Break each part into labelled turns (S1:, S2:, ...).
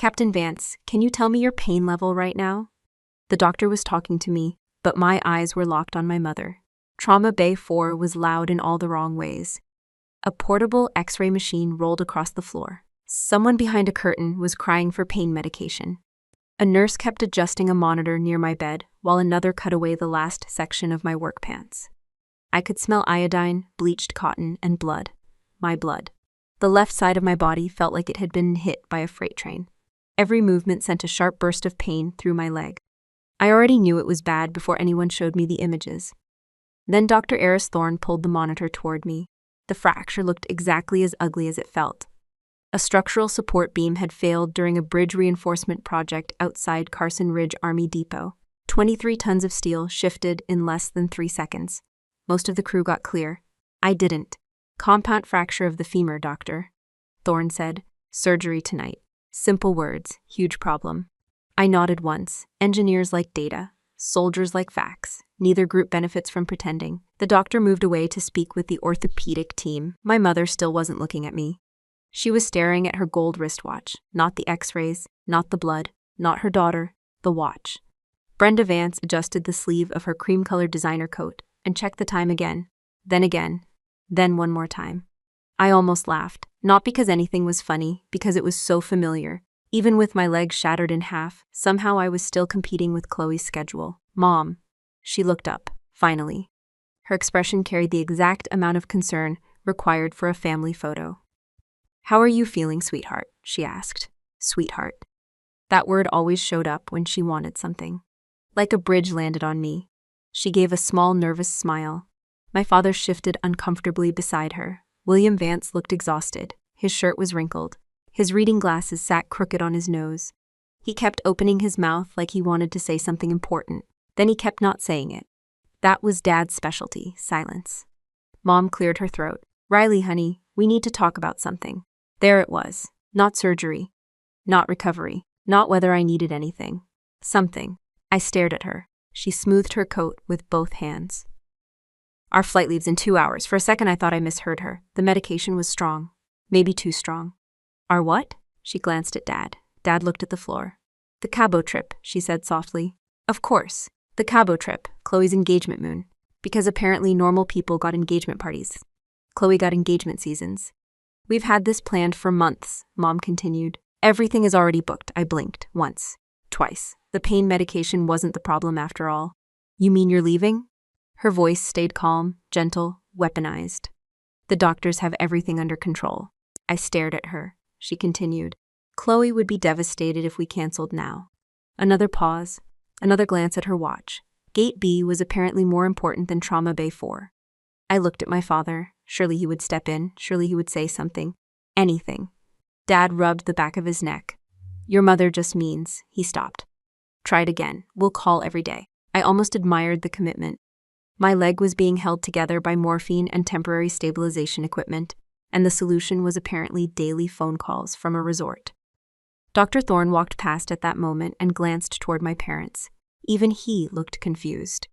S1: Captain Vance, can you tell me your pain level right now? The doctor was talking to me, but my eyes were locked on my mother. Trauma Bay 4 was loud in all the wrong ways. A portable X-ray machine rolled across the floor. Someone behind a curtain was crying for pain medication. A nurse kept adjusting a monitor near my bed, while another cut away the last section of my work pants. I could smell iodine, bleached cotton, and blood. My blood. The left side of my body felt like it had been hit by a freight train. Every movement sent a sharp burst of pain through my leg. I already knew it was bad before anyone showed me the images. Then Dr. Eris Thorne pulled the monitor toward me. The fracture looked exactly as ugly as it felt. A structural support beam had failed during a bridge reinforcement project outside Carson Ridge Army Depot. 23 tons of steel shifted in less than 3 seconds. Most of the crew got clear. I didn't. Compound fracture of the femur, doctor. Thorne said. Surgery tonight. Simple words, huge problem. I nodded once. Engineers like data. Soldiers like facts. Neither group benefits from pretending. The doctor moved away to speak with the orthopedic team. My mother still wasn't looking at me. She was staring at her gold wristwatch, not the x-rays, not the blood, not her daughter, the watch. Brenda Vance adjusted the sleeve of her cream-colored designer coat and checked the time again, then one more time. I almost laughed, not because anything was funny, because it was so familiar. Even with my legs shattered in half, somehow I was still competing with Chloe's schedule. Mom. She looked up, finally. Her expression carried the exact amount of concern required for a family photo. How are you feeling, sweetheart? She asked. Sweetheart. That word always showed up when she wanted something. Like a bridge landed on me. She gave a small, nervous smile. My father shifted uncomfortably beside her. William Vance looked exhausted. His shirt was wrinkled. His reading glasses sat crooked on his nose. He kept opening his mouth like he wanted to say something important. Then he kept not saying it. That was Dad's specialty, silence. Mom cleared her throat. Riley, honey, we need to talk about something. There it was. Not surgery. Not recovery. Not whether I needed anything. Something. I stared at her. She smoothed her coat with both hands. Our flight leaves in 2 hours. For a second I thought I misheard her. The medication was strong. Maybe too strong. Our what? She glanced at Dad. Dad looked at the floor. The Cabo trip, she said softly. Of course. The Cabo trip, Chloe's engagement moon. Because apparently normal people got engagement parties. Chloe got engagement seasons. We've had this planned for months, Mom continued. Everything is already booked. I blinked. Once. Twice. The pain medication wasn't the problem after all. You mean you're leaving? Her voice stayed calm, gentle, weaponized. The doctors have everything under control. I stared at her. She continued. Chloe would be devastated if we canceled now. Another pause. Another glance at her watch. Gate B was apparently more important than Trauma Bay 4. I looked at my father. Surely he would step in. Surely he would say something. Anything. Dad rubbed the back of his neck. Your mother just means. He stopped. Try it again. We'll call every day. I almost admired the commitment. My leg was being held together by morphine and temporary stabilization equipment, and the solution was apparently daily phone calls from a resort. Dr. Thorne walked past at that moment and glanced toward my parents. Even he looked confused.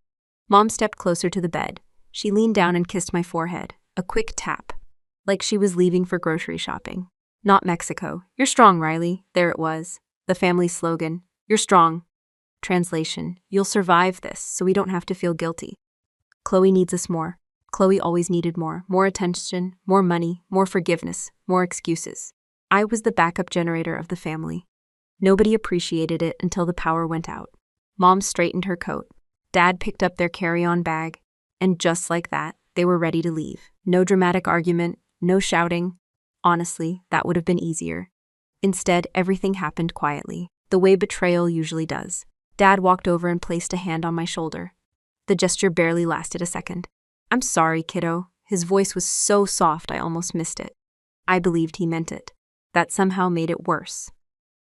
S1: Mom stepped closer to the bed. She leaned down and kissed my forehead. A quick tap. Like she was leaving for grocery shopping. Not Mexico. You're strong, Riley. There it was. The family slogan. You're strong. Translation. You'll survive this, so we don't have to feel guilty. Chloe needs us more. Chloe always needed more. More attention, more money, more forgiveness, more excuses. I was the backup generator of the family. Nobody appreciated it until the power went out. Mom straightened her coat. Dad picked up their carry-on bag. And just like that, they were ready to leave. No dramatic argument, no shouting. Honestly, that would have been easier. Instead, everything happened quietly, the way betrayal usually does. Dad walked over and placed a hand on my shoulder. The gesture barely lasted a second. I'm sorry, kiddo. His voice was so soft I almost missed it. I believed he meant it. That somehow made it worse.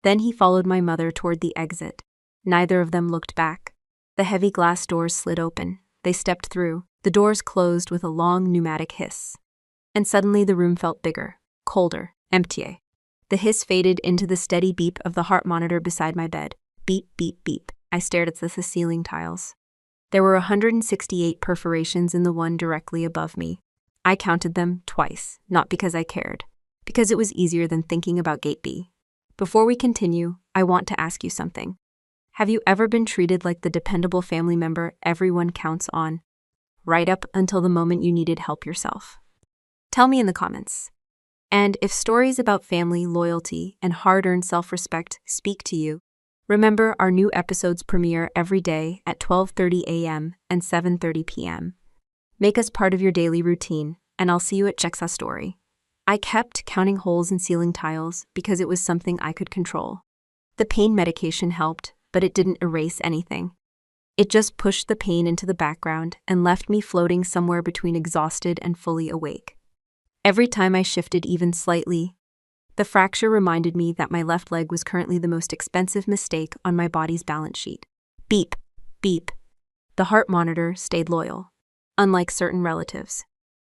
S1: Then he followed my mother toward the exit. Neither of them looked back. The heavy glass doors slid open. They stepped through. The doors closed with a long pneumatic hiss. And suddenly the room felt bigger, colder, emptier. The hiss faded into the steady beep of the heart monitor beside my bed. Beep, beep, beep. I stared at the ceiling tiles. There were 168 perforations in the one directly above me. I counted them twice, not because I cared, because it was easier than thinking about Gate B. Before we continue, I want to ask you something. Have you ever been treated like the dependable family member everyone counts on, right up until the moment you needed help yourself? Tell me in the comments. And if stories about family, loyalty, and hard-earned self-respect speak to you, remember our new episodes premiere every day at 12:30 a.m. and 7:30 p.m. Make us part of your daily routine, and I'll see you at Checksa Story. I kept counting holes in ceiling tiles because it was something I could control. The pain medication helped, but it didn't erase anything. It just pushed the pain into the background and left me floating somewhere between exhausted and fully awake. Every time I shifted even slightly, the fracture reminded me that my left leg was currently the most expensive mistake on my body's balance sheet. Beep, beep. The heart monitor stayed loyal, unlike certain relatives.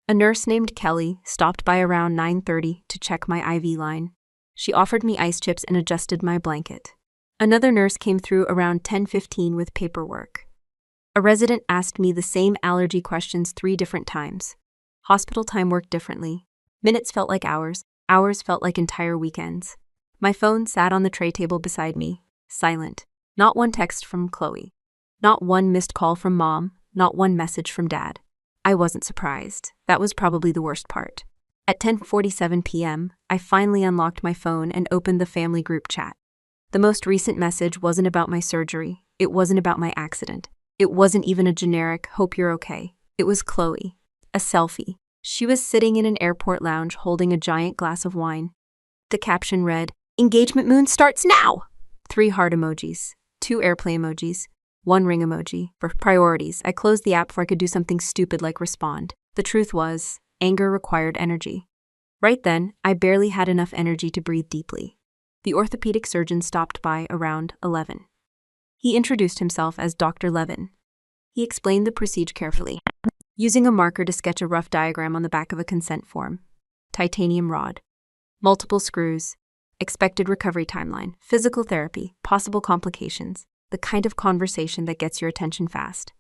S1: A nurse named Kelly stopped by around 9:30 to check my IV line. She offered me ice chips and adjusted my blanket. Another nurse came through around 10:15 with paperwork. A resident asked me the same allergy questions 3 different times. Hospital time worked differently. Minutes felt like hours felt like entire weekends. My phone sat on the tray table beside me, silent. Not one text from Chloe. Not one missed call from Mom. Not one message from Dad. I wasn't surprised. That was probably the worst part. At 10:47 p.m., I finally unlocked my phone and opened the family group chat. The most recent message wasn't about my surgery. It wasn't about my accident. It wasn't even a generic, hope you're okay. It was Chloe. A selfie. She was sitting in an airport lounge holding a giant glass of wine. The caption read, "Engagement moon starts now!" 3 heart emojis, 2 airplane emojis, 1 ring emoji. For priorities, I closed the app before I could do something stupid like respond. The truth was, anger required energy. Right then, I barely had enough energy to breathe deeply. The orthopedic surgeon stopped by around 11. He introduced himself as Dr. Levin. He explained the procedure carefully, using a marker to sketch a rough diagram on the back of a consent form. Titanium rod. Multiple screws. Expected recovery timeline. Physical therapy. Possible complications. The kind of conversation that gets your attention fast.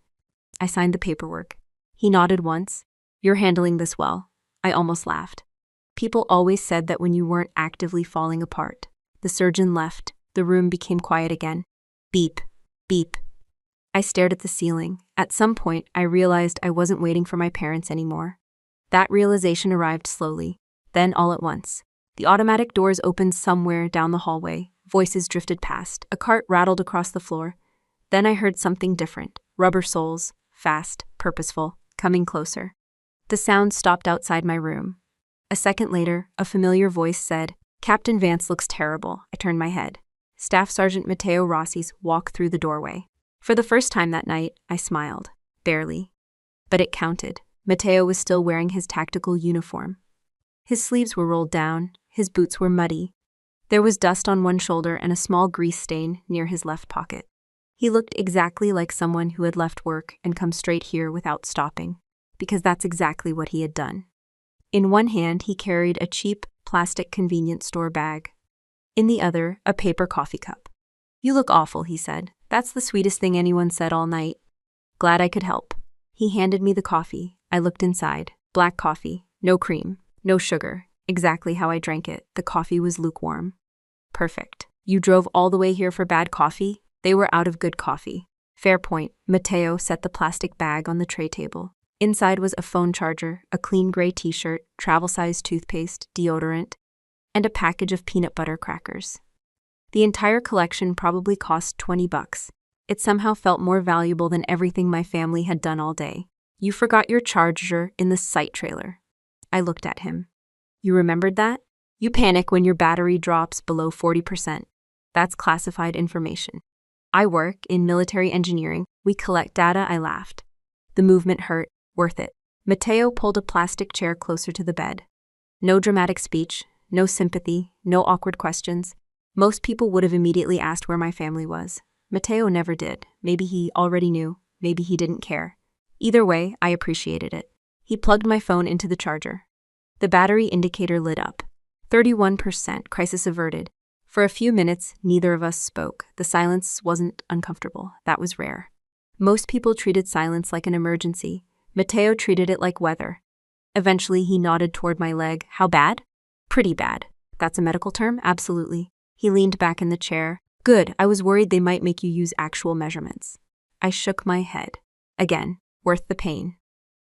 S1: I signed the paperwork. He nodded once. "You're handling this well." I almost laughed. People always said that when you weren't actively falling apart. The surgeon left. The room became quiet again. Beep. Beep. I stared at the ceiling. At some point, I realized I wasn't waiting for my parents anymore. That realization arrived slowly, then all at once. The automatic doors opened somewhere down the hallway. Voices drifted past. A cart rattled across the floor. Then I heard something different. Rubber soles, fast, purposeful, coming closer. The sound stopped outside my room. A second later, a familiar voice said, "Captain Vance looks terrible." I turned my head. Staff Sergeant Matteo Rossi's walked through the doorway. For the first time that night, I smiled. Barely. But it counted. Matteo was still wearing his tactical uniform. His sleeves were rolled down. His boots were muddy. There was dust on one shoulder and a small grease stain near his left pocket. He looked exactly like someone who had left work and come straight here without stopping, because that's exactly what he had done. In one hand, he carried a cheap plastic convenience store bag. In the other, a paper coffee cup. "You look awful," he said. "That's the sweetest thing anyone said all night." Glad I could help. He handed me the coffee. I looked inside. Black coffee. No cream. No sugar. Exactly how I drank it. The coffee was lukewarm. Perfect. "You drove all the way here for bad coffee?" They were out of good coffee. Fair point. Matteo set the plastic bag on the tray table. Inside was a phone charger, a clean gray t-shirt, travel-sized toothpaste, deodorant, and a package of peanut butter crackers. The entire collection probably cost $20. It somehow felt more valuable than everything my family had done all day. "You forgot your charger in the site trailer." I looked at him. "You remembered that? You panic when your battery drops below 40%. That's classified information. I work in military engineering. We collect data." I laughed. The movement hurt. Worth it. Matteo pulled a plastic chair closer to the bed. No dramatic speech, no sympathy, no awkward questions. Most people would have immediately asked where my family was. Matteo never did. Maybe he already knew. Maybe he didn't care. Either way, I appreciated it. He plugged my phone into the charger. The battery indicator lit up. 31%, crisis averted. For a few minutes, neither of us spoke. The silence wasn't uncomfortable. That was rare. Most people treated silence like an emergency. Matteo treated it like weather. Eventually, he nodded toward my leg. "How bad?" "Pretty bad." "That's a medical term?" "Absolutely." He leaned back in the chair. Good, I was worried they might make you use actual measurements. I shook my head. Again, worth the pain.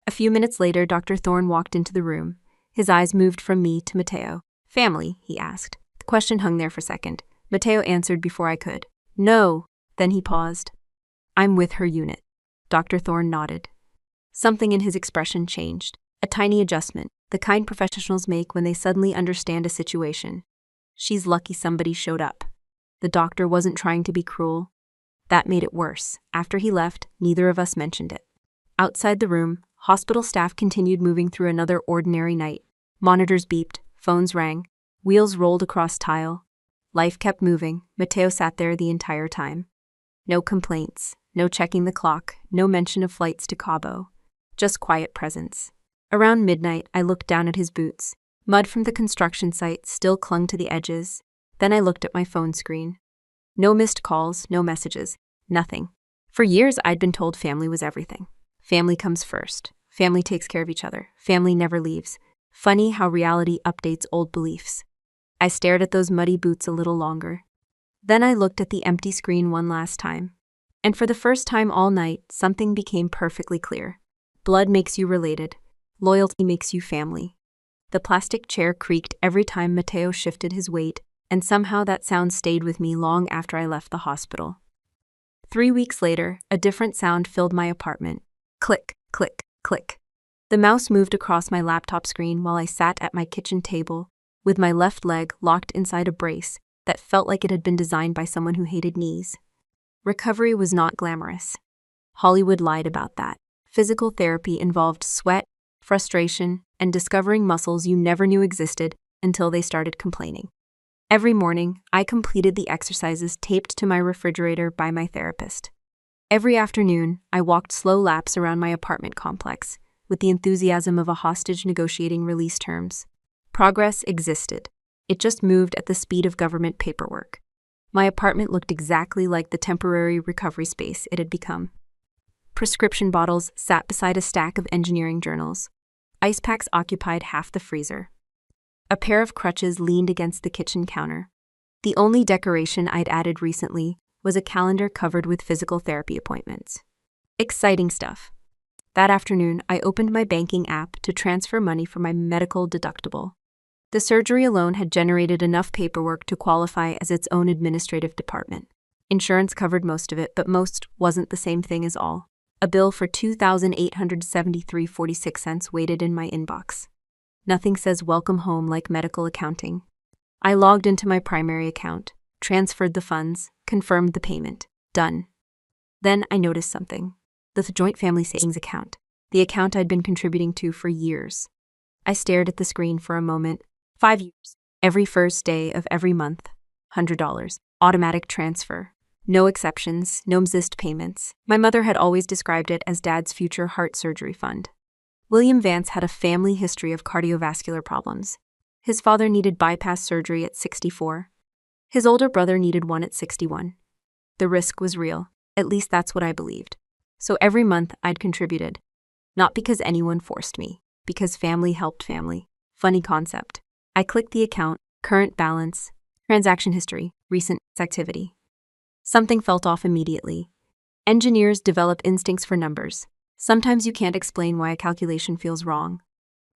S1: A few minutes later, Dr. Thorne walked into the room. His eyes moved from me to Matteo. Family, he asked. The question hung there for a second. Matteo answered before I could. No. Then he paused. I'm with her unit. Dr. Thorne nodded. Something in his expression changed. A tiny adjustment, the kind professionals make when they suddenly understand a situation. She's lucky somebody showed up. The doctor wasn't trying to be cruel. That made it worse. After he left, neither of us mentioned it. Outside the room, hospital staff continued moving through another ordinary night. Monitors beeped, phones rang, wheels rolled across tile. Life kept moving. Matteo sat there the entire time. No complaints, no checking the clock, no mention of flights to Cabo. Just quiet presence. Around midnight, I looked down at his boots. Mud from the construction site still clung to the edges. Then I looked at my phone screen. No missed calls, no messages, nothing. For years, I'd been told family was everything. Family comes first. Family takes care of each other. Family never leaves. Funny how reality updates old beliefs. I stared at those muddy boots a little longer. Then I looked at the empty screen one last time. And for the first time all night, something became perfectly clear. Blood makes you related. Loyalty makes you family. The plastic chair creaked every time Matteo shifted his weight, and somehow that sound stayed with me long after I left the hospital. 3 weeks later, a different sound filled my apartment. Click, click, click. The mouse moved across my laptop screen while I sat at my kitchen table, with my left leg locked inside a brace that felt like it had been designed by someone who hated knees. Recovery was not glamorous. Hollywood lied about that. Physical therapy involved sweat, frustration, and discovering muscles you never knew existed until they started complaining. Every morning, I completed the exercises taped to my refrigerator by my therapist. Every afternoon, I walked slow laps around my apartment complex, with the enthusiasm of a hostage negotiating release terms. Progress existed. It just moved at the speed of government paperwork. My apartment looked exactly like the temporary recovery space it had become. Prescription bottles sat beside a stack of engineering journals. Ice packs occupied half the freezer. A pair of crutches leaned against the kitchen counter. The only decoration I'd added recently was a calendar covered with physical therapy appointments. Exciting stuff. That afternoon, I opened my banking app to transfer money for my medical deductible. The surgery alone had generated enough paperwork to qualify as its own administrative department. Insurance covered most of it, but most wasn't the same thing as all. A bill for $2,873.46 waited in my inbox. Nothing says welcome home like medical accounting. I logged into my primary account, transferred the funds, confirmed the payment. Done. Then I noticed something. The joint family savings account. The account I'd been contributing to for years. I stared at the screen for a moment. 5 years. Every first day of every month. $100. Automatic transfer. No exceptions, no missed payments. My mother had always described it as Dad's future heart surgery fund. William Vance had a family history of cardiovascular problems. His father needed bypass surgery at 64. His older brother needed one at 61. The risk was real. At least that's what I believed. So every month I'd contributed. Not because anyone forced me, because family helped family. Funny concept. I clicked the account, current balance, transaction history, recent activity. Something felt off immediately. Engineers develop instincts for numbers. Sometimes you can't explain why a calculation feels wrong.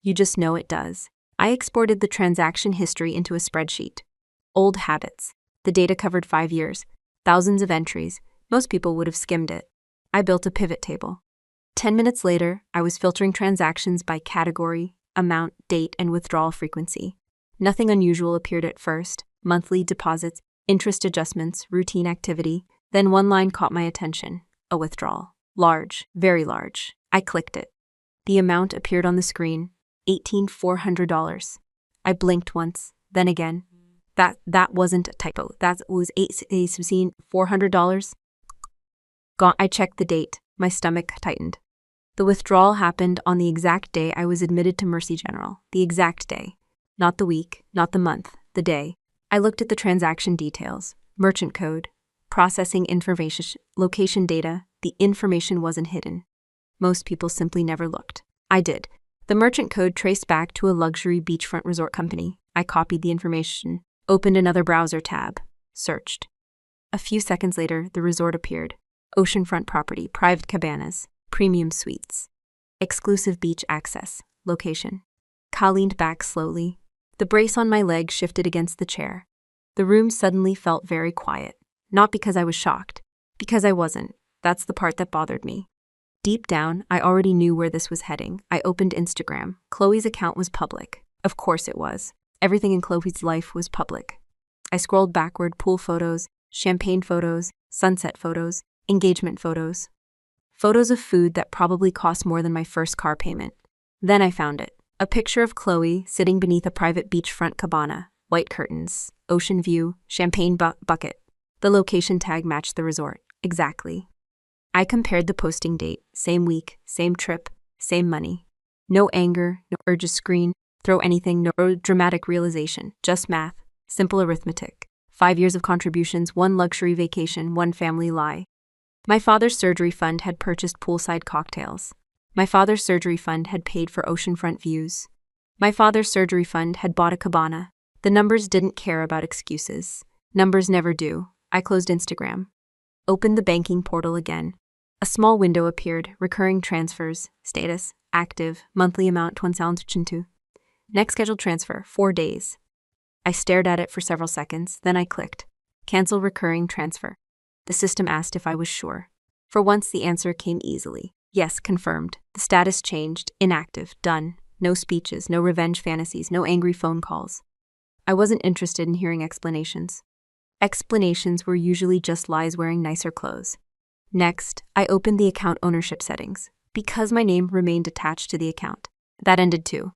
S1: You just know it does. I exported the transaction history into a spreadsheet. Old habits. The data covered 5 years. Thousands of entries. Most people would have skimmed it. I built a pivot table. 10 minutes later, I was filtering transactions by category, amount, date, and withdrawal frequency. Nothing unusual appeared at first. Monthly deposits, interest adjustments, routine activity. Then one line caught my attention. A withdrawal. Large, very large. I clicked it. The amount appeared on the screen. $18,400. I blinked once, then again. That wasn't a typo. That was $400. I checked the date. My stomach tightened. The withdrawal happened on the exact day I was admitted to Mercy General. The exact day. Not the week, not the month, the day. I looked at the transaction details. Merchant code. Processing information. Location data. The information wasn't hidden. Most people simply never looked. I did. The merchant code traced back to a luxury beachfront resort company. I copied the information, opened another browser tab. Searched. A few seconds later, the resort appeared. Oceanfront property, private cabanas, premium suites. Exclusive beach access. Location. Ka leaned back slowly. The brace on my leg shifted against the chair. The room suddenly felt very quiet. Not because I was shocked. Because I wasn't. That's the part that bothered me. Deep down, I already knew where this was heading. I opened Instagram. Chloe's account was public. Of course it was. Everything in Chloe's life was public. I scrolled backward, pool photos, champagne photos, sunset photos, engagement photos. Photos of food that probably cost more than my first car payment. Then I found it. A picture of Chloe sitting beneath a private beachfront cabana, white curtains, ocean view, champagne bucket. The location tag matched the resort. Exactly. I compared the posting date, same week, same trip, same money. No anger, no urge to screen, throw anything, no dramatic realization, just math, simple arithmetic. 5 years of contributions, 1 luxury vacation, 1 family lie. My father's surgery fund had purchased poolside cocktails. My father's surgery fund had paid for oceanfront views. My father's surgery fund had bought a cabana. The numbers didn't care about excuses. Numbers never do. I closed Instagram. Opened the banking portal again. A small window appeared, recurring transfers, status, active, monthly amount 1,000. Next scheduled transfer, 4 days. I stared at it for several seconds, then I clicked. Cancel recurring transfer. The system asked if I was sure. For once, the answer came easily. Yes, confirmed. The status changed, inactive, done. No speeches, no revenge fantasies, no angry phone calls. I wasn't interested in hearing explanations. Explanations were usually just lies wearing nicer clothes. Next, I opened the account ownership settings, because my name remained attached to the account. That ended too.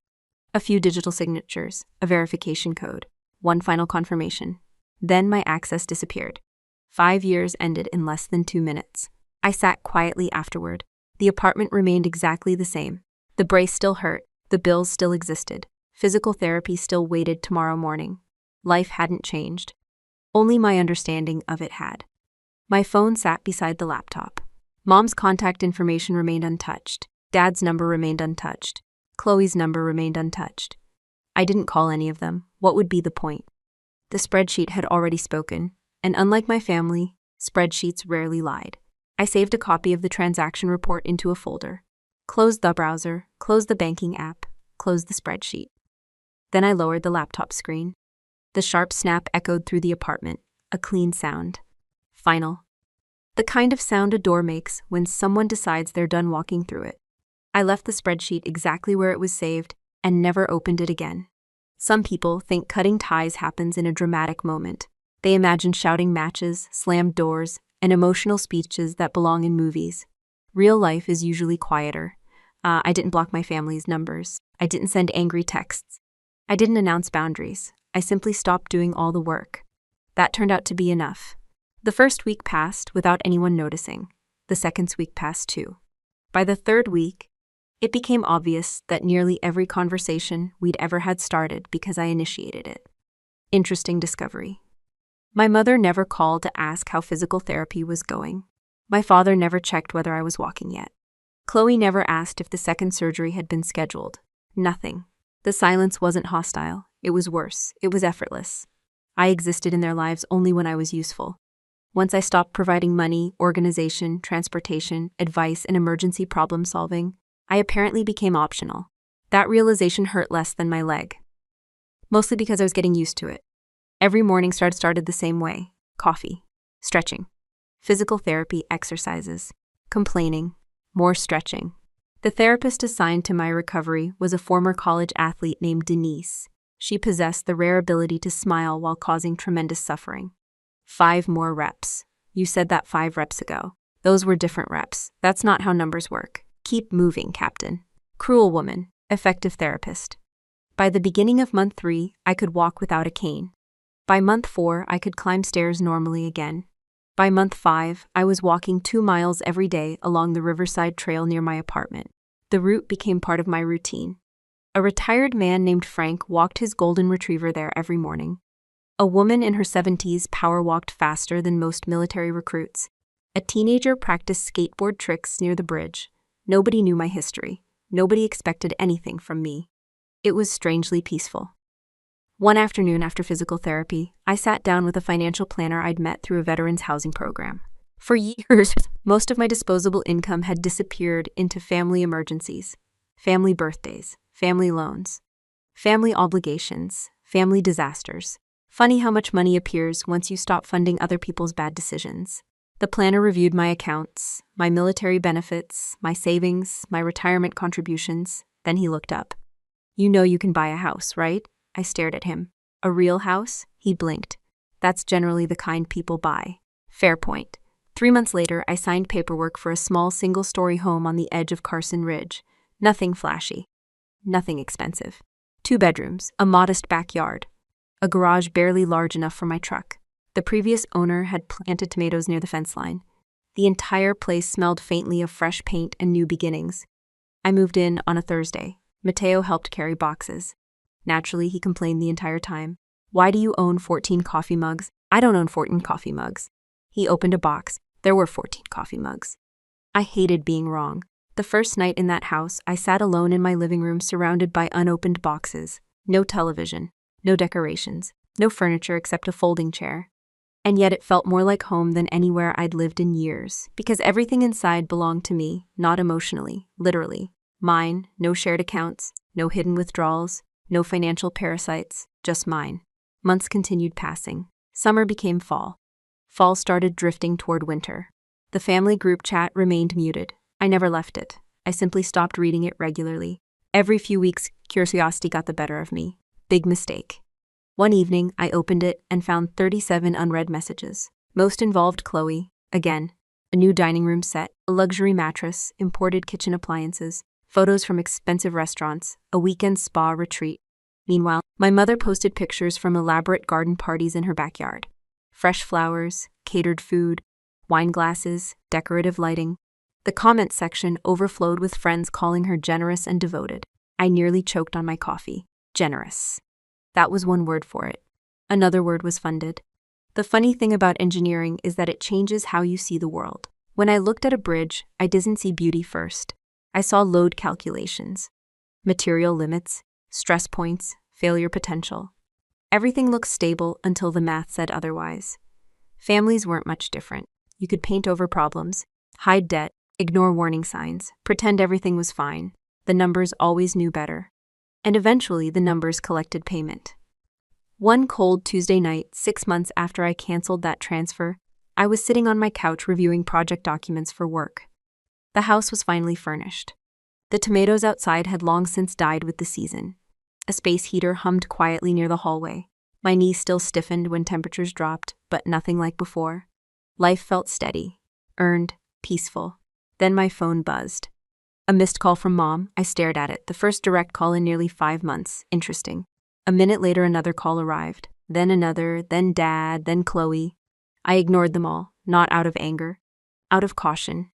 S1: A few digital signatures, a verification code, 1 final confirmation. Then my access disappeared. 5 years ended in less than 2 minutes. I sat quietly afterward. The apartment remained exactly the same. The brace still hurt, the bills still existed. Physical therapy still waited tomorrow morning. Life hadn't changed. Only my understanding of it had. My phone sat beside the laptop. Mom's contact information remained untouched. Dad's number remained untouched. Chloe's number remained untouched. I didn't call any of them. What would be the point? The spreadsheet had already spoken, and unlike my family, spreadsheets rarely lied. I saved a copy of the transaction report into a folder. Closed the browser, closed the banking app, closed the spreadsheet. Then I lowered the laptop screen. The sharp snap echoed through the apartment, a clean sound. Final. The kind of sound a door makes when someone decides they're done walking through it. I left the spreadsheet exactly where it was saved and never opened it again. Some people think cutting ties happens in a dramatic moment. They imagine shouting matches, slammed doors, and emotional speeches that belong in movies. Real life is usually quieter. I didn't block my family's numbers. I didn't send angry texts. I didn't announce boundaries. I simply stopped doing all the work. That turned out to be enough. The first week passed without anyone noticing. The second week passed too. By the third week, it became obvious that nearly every conversation we'd ever had started because I initiated it. Interesting discovery. My mother never called to ask how physical therapy was going. My father never checked whether I was walking yet. Chloe never asked if the second surgery had been scheduled. Nothing. The silence wasn't hostile. It was worse. It was effortless. I existed in their lives only when I was useful. Once I stopped providing money, organization, transportation, advice, and emergency problem solving, I apparently became optional. That realization hurt less than my leg. Mostly because I was getting used to it. Every morning started the same way. Coffee. Stretching. Physical therapy exercises. Complaining. More stretching. The therapist assigned to my recovery was a former college athlete named Denise. She possessed the rare ability to smile while causing tremendous suffering. 5 more reps. You said that 5 reps ago. Those were different reps. That's not how numbers work. Keep moving, Captain. Cruel woman. Effective therapist. By the beginning of month 3, I could walk without a cane. By month 4, I could climb stairs normally again. By month 5, I was walking 2 miles every day along the Riverside Trail near my apartment. The route became part of my routine. A retired man named Frank walked his golden retriever there every morning. A woman in her 70s power walked faster than most military recruits. A teenager practiced skateboard tricks near the bridge. Nobody knew my history. Nobody expected anything from me. It was strangely peaceful. One afternoon after physical therapy, I sat down with a financial planner I'd met through a veterans housing program. For years, most of my disposable income had disappeared into family emergencies, family birthdays, family loans, family obligations, family disasters. Funny how much money appears once you stop funding other people's bad decisions. The planner reviewed my accounts, my military benefits, my savings, my retirement contributions. Then he looked up. "You know you can buy a house, right?" I stared at him. "A real house?" He blinked. "That's generally the kind people buy." Fair point. 3 months later, I signed paperwork for a small single-story home on the edge of Carson Ridge. Nothing flashy. Nothing expensive. 2 bedrooms, a modest backyard, a garage barely large enough for my truck. The previous owner had planted tomatoes near the fence line. The entire place smelled faintly of fresh paint and new beginnings. I moved in on a Thursday. Mateo helped carry boxes. Naturally, he complained the entire time. "Why do you own 14 coffee mugs?" "I don't own 14 coffee mugs." He opened a box. There were 14 coffee mugs. I hated being wrong. The first night in that house, I sat alone in my living room surrounded by unopened boxes. No television, no decorations, no furniture except a folding chair. And yet it felt more like home than anywhere I'd lived in years, because everything inside belonged to me, not emotionally, literally. Mine, no shared accounts, no hidden withdrawals, no financial parasites, just mine. Months continued passing. Summer became fall. Fall started drifting toward winter. The family group chat remained muted. I never left it. I simply stopped reading it regularly. Every few weeks, curiosity got the better of me. Big mistake. One evening, I opened it and found 37 unread messages. Most involved Chloe, again, a new dining room set, a luxury mattress, imported kitchen appliances, photos from expensive restaurants, a weekend spa retreat. Meanwhile, my mother posted pictures from elaborate garden parties in her backyard. Fresh flowers, catered food, wine glasses, decorative lighting. The comment section overflowed with friends calling her generous and devoted. I nearly choked on my coffee. Generous. That was one word for it. Another word was funded. The funny thing about engineering is that it changes how you see the world. When I looked at a bridge, I didn't see beauty first. I saw load calculations, material limits, stress points, failure potential. Everything looked stable until the math said otherwise. Families weren't much different. You could paint over problems, hide debt, ignore warning signs, pretend everything was fine. The numbers always knew better. And eventually the numbers collected payment. One cold Tuesday night, 6 months after I canceled that transfer, I was sitting on my couch reviewing project documents for work. The house was finally furnished. The tomatoes outside had long since died with the season. A space heater hummed quietly near the hallway. My knees still stiffened when temperatures dropped, but nothing like before. Life felt steady, earned, peaceful. Then my phone buzzed. A missed call from Mom. I stared at it. The first direct call in nearly 5 months. Interesting. A minute later, another call arrived. Then another, then Dad, then Chloe. I ignored them all, not out of anger, out of caution.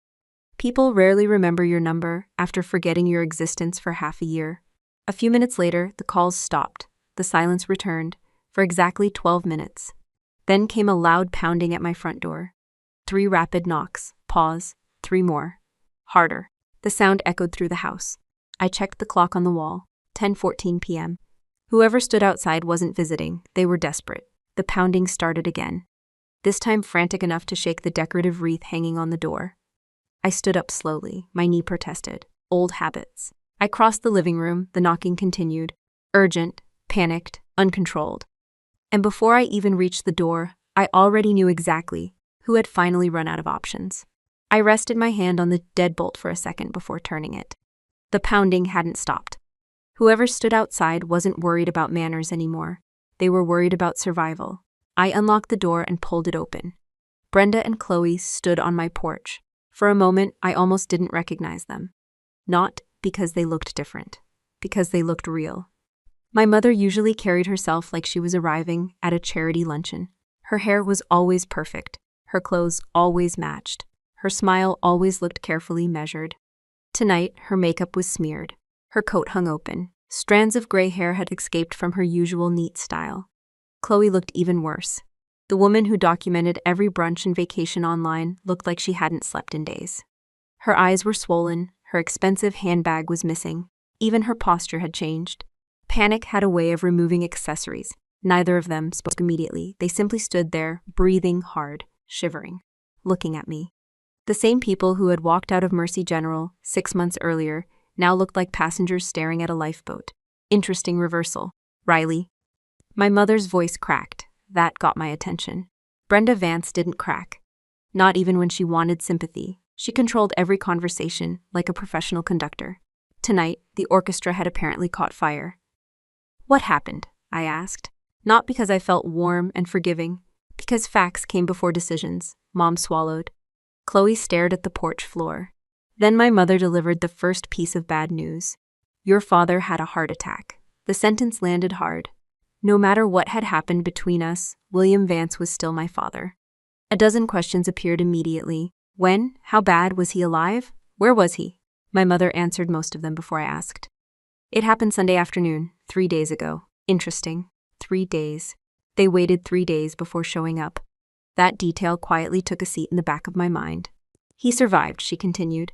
S1: People rarely remember your number after forgetting your existence for half a year. A few minutes later, the calls stopped. The silence returned for exactly 12 minutes. Then came a loud pounding at my front door. 3 rapid knocks. Pause. 3 more. Harder. The sound echoed through the house. I checked the clock on the wall. 10:14 p.m. Whoever stood outside wasn't visiting. They were desperate. The pounding started again. This time frantic enough to shake the decorative wreath hanging on the door. I stood up slowly. My knee protested. Old habits. I crossed the living room. The knocking continued. Urgent, panicked, uncontrolled. And before I even reached the door, I already knew exactly who had finally run out of options. I rested my hand on the deadbolt for a second before turning it. The pounding hadn't stopped. Whoever stood outside wasn't worried about manners anymore. They were worried about survival. I unlocked the door and pulled it open. Brenda and Chloe stood on my porch. For a moment, I almost didn't recognize them. Not because they looked different, because they looked real. My mother usually carried herself like she was arriving at a charity luncheon. Her hair was always perfect. Her clothes always matched. Her smile always looked carefully measured. Tonight, her makeup was smeared. Her coat hung open. Strands of gray hair had escaped from her usual neat style. Chloe looked even worse. The woman who documented every brunch and vacation online looked like she hadn't slept in days. Her eyes were swollen, her expensive handbag was missing. Even her posture had changed. Panic had a way of removing accessories. Neither of them spoke immediately. They simply stood there, breathing hard, shivering, looking at me. The same people who had walked out of Mercy General 6 months earlier now looked like passengers staring at a lifeboat. Interesting reversal. Riley. My mother's voice cracked. That got my attention. Brenda Vance didn't crack. Not even when she wanted sympathy. She controlled every conversation like a professional conductor. Tonight, the orchestra had apparently caught fire. What happened? I asked. Not because I felt warm and forgiving, because facts came before decisions. Mom swallowed. Chloe stared at the porch floor. Then my mother delivered the first piece of bad news. Your father had a heart attack. The sentence landed hard. No matter what had happened between us, William Vance was still my father. A dozen questions appeared immediately. When? How bad? Was he alive? Where was he? My mother answered most of them before I asked. It happened Sunday afternoon, 3 days ago. Interesting. 3 days. They waited 3 days before showing up. That detail quietly took a seat in the back of my mind. He survived, she continued.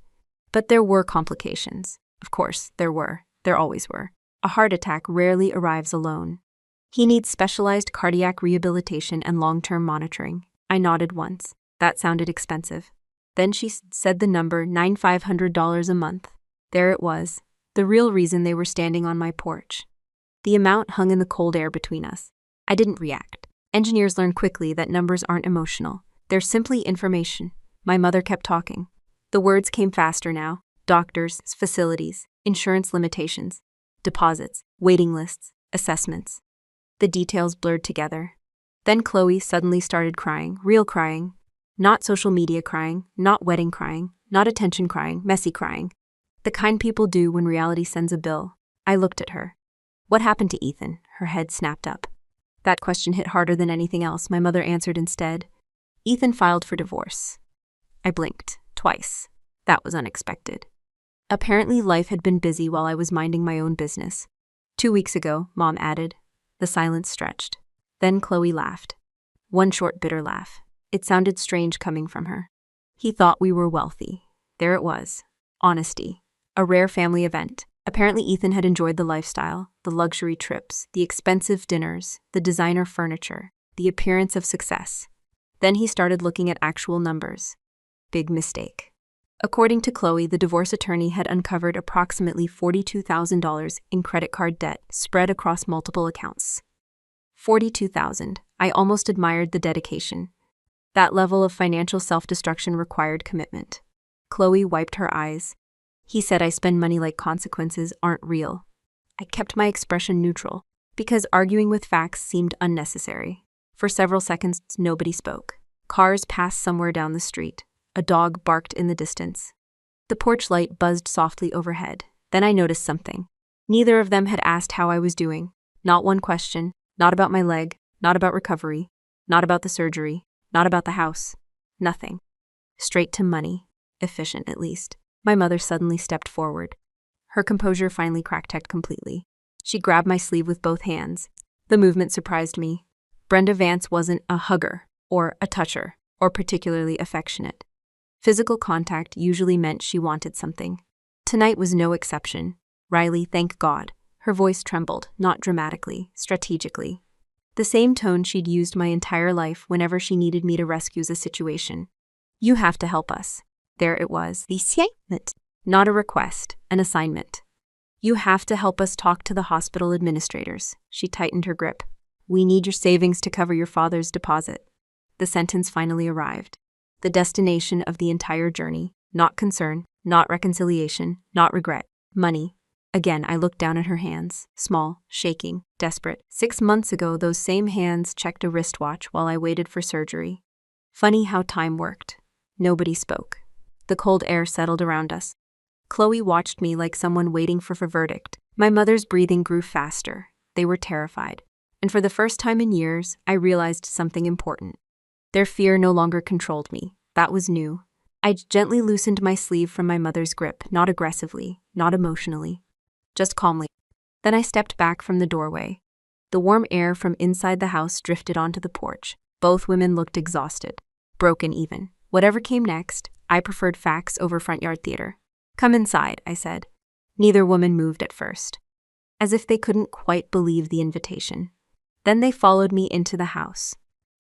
S1: But there were complications. Of course, there were. There always were. A heart attack rarely arrives alone. He needs specialized cardiac rehabilitation and long-term monitoring. I nodded once. That sounded expensive. Then she said the number $9,500 a month. There it was. The real reason they were standing on my porch. The amount hung in the cold air between us. I didn't react. Engineers learn quickly that numbers aren't emotional. They're simply information. My mother kept talking. The words came faster now. Doctors, facilities, insurance limitations, deposits, waiting lists, assessments. The details blurred together. Then Chloe suddenly started crying, real crying. Not social media crying, not wedding crying, not attention crying, messy crying. The kind people do when reality sends a bill. I looked at her. What happened to Ethan? Her head snapped up. That question hit harder than anything else. My mother answered instead. Ethan filed for divorce. I blinked, twice. That was unexpected. Apparently life had been busy while I was minding my own business. 2 weeks ago, Mom added. The silence stretched. Then Chloe laughed. One short, bitter laugh. It sounded strange coming from her. He thought we were wealthy. There it was. Honesty. A rare family event. Apparently Ethan had enjoyed the lifestyle, the luxury trips, the expensive dinners, the designer furniture, the appearance of success. Then he started looking at actual numbers. Big mistake. According to Chloe, the divorce attorney had uncovered approximately $42,000 in credit card debt spread across multiple accounts. $42,000. I almost admired the dedication. That level of financial self-destruction required commitment. Chloe wiped her eyes. He said I spend money like consequences aren't real. I kept my expression neutral, because arguing with facts seemed unnecessary. For several seconds, nobody spoke. Cars passed somewhere down the street. A dog barked in the distance. The porch light buzzed softly overhead. Then I noticed something. Neither of them had asked how I was doing. Not one question. Not about my leg. Not about recovery. Not about the surgery. Not about the house. Nothing. Straight to money. Efficient, at least. My mother suddenly stepped forward. Her composure finally cracked completely. She grabbed my sleeve with both hands. The movement surprised me. Brenda Vance wasn't a hugger, or a toucher, or particularly affectionate. Physical contact usually meant she wanted something. Tonight was no exception. Riley, thank God. Her voice trembled, not dramatically, strategically. The same tone she'd used my entire life whenever she needed me to rescue a situation. You have to help us. There it was, the assignment. Not a request, an assignment. You have to help us talk to the hospital administrators. She tightened her grip. We need your savings to cover your father's deposit. The sentence finally arrived. The destination of the entire journey. Not concern, not reconciliation, not regret. Money. Again, I looked down at her hands, small, shaking, desperate. 6 months ago, those same hands checked a wristwatch while I waited for surgery. Funny how time worked. Nobody spoke. The cold air settled around us. Chloe watched me like someone waiting for a verdict. My mother's breathing grew faster. They were terrified. And for the first time in years, I realized something important. Their fear no longer controlled me. That was new. I gently loosened my sleeve from my mother's grip, not aggressively, not emotionally, just calmly. Then I stepped back from the doorway. The warm air from inside the house drifted onto the porch. Both women looked exhausted, broken even. Whatever came next, I preferred facts over front yard theater. Come inside, I said. Neither woman moved at first. as if they couldn't quite believe the invitation. Then they followed me into the house.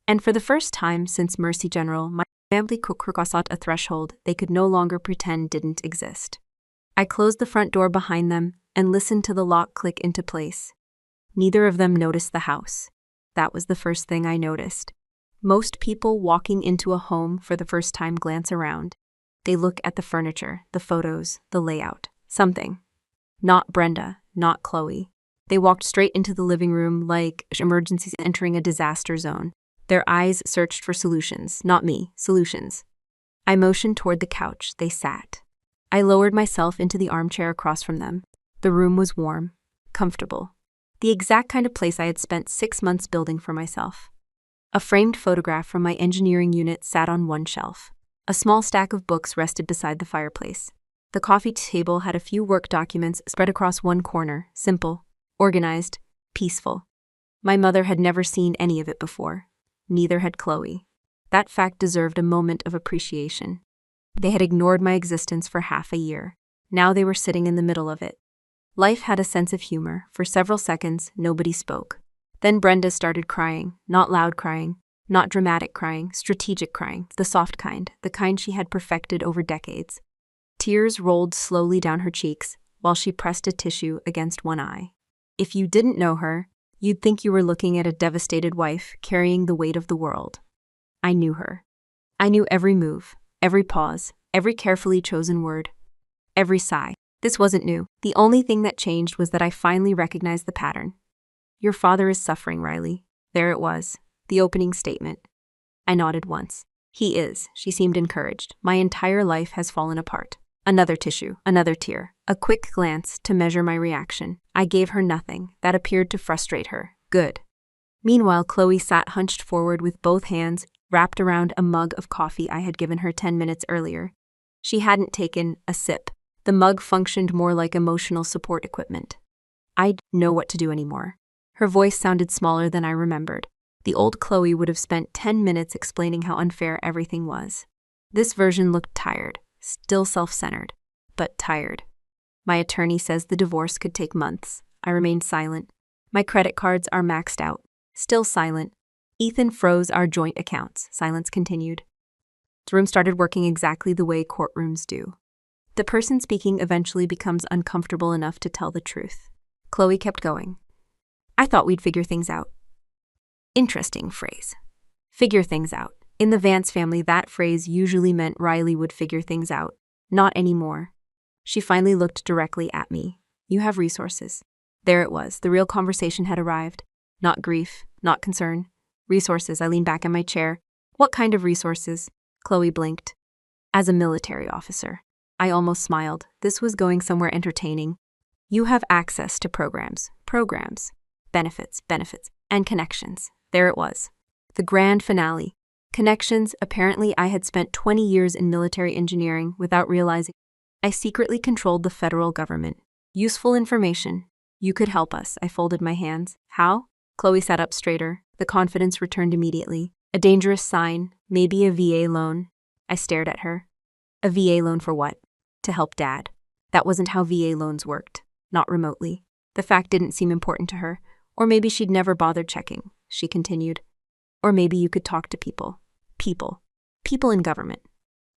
S1: And for the first time since Mercy General, my family crossed a threshold they could no longer pretend didn't exist. I closed the front door behind them and listened to the lock click into place. Neither of them noticed the house. That was the first thing I noticed. Most people walking into a home for the first time glance around. They look at the furniture, the photos, the layout, something. Not Brenda, not Chloe. They walked straight into the living room like emergencies entering a disaster zone. Their eyes searched for solutions, not me, solutions. I motioned toward the couch. They sat. I lowered myself into the armchair across from them. The room was warm, comfortable. The exact kind of place I had spent 6 months building for myself. A framed photograph from my engineering unit sat on one shelf. A small stack of books rested beside the fireplace. The coffee table had a few work documents spread across one corner, simple, organized, peaceful. My mother had never seen any of it before. Neither had Chloe. That fact deserved a moment of appreciation. They had ignored my existence for half a year. Now they were sitting in the middle of it. Life had a sense of humor. For several seconds, nobody spoke. Then Brenda started crying, not loud crying, not dramatic crying, strategic crying, the soft kind, the kind she had perfected over decades. Tears rolled slowly down her cheeks while she pressed a tissue against one eye. If you didn't know her, you'd think you were looking at a devastated wife carrying the weight of the world. I knew her. I knew every move, every pause, every carefully chosen word, every sigh. This wasn't new. The only thing that changed was that I finally recognized the pattern. Your father is suffering, Riley. There it was, the opening statement. I nodded once. He is, she seemed encouraged. My entire life has fallen apart. Another tissue, another tear, a quick glance to measure my reaction. I gave her nothing. That appeared to frustrate her. Good. Meanwhile, Chloe sat hunched forward with both hands wrapped around a mug of coffee I had given her 10 minutes earlier. She hadn't taken a sip. The mug functioned more like emotional support equipment. I didn't know what to do anymore. Her voice sounded smaller than I remembered. The old Chloe would have spent 10 minutes explaining how unfair everything was. This version looked tired, still self-centered, but tired. My attorney says the divorce could take months. I remained silent. My credit cards are maxed out. Still silent. Ethan froze our joint accounts. Silence continued. The room started working exactly the way courtrooms do. The person speaking eventually becomes uncomfortable enough to tell the truth. Chloe kept going. I thought we'd figure things out. Interesting phrase. Figure things out. In the Vance family, that phrase usually meant Riley would figure things out. Not anymore. She finally looked directly at me. You have resources. There it was. The real conversation had arrived. Not grief, not concern. Resources. I leaned back in my chair. What kind of resources? Chloe blinked. As a military officer. I almost smiled. This was going somewhere entertaining. You have access to programs, benefits, and connections. There it was. The grand finale. Connections. Apparently, I had spent 20 years in military engineering without realizing. I secretly controlled the federal government. Useful information. You could help us. I folded my hands. How? Chloe sat up straighter. The confidence returned immediately. A dangerous sign. Maybe a VA loan. I stared at her. A VA loan for what? To help Dad. That wasn't how VA loans worked. Not remotely. The fact didn't seem important to her. Or maybe she'd never bothered checking. She continued. Or maybe you could talk to people. People in government.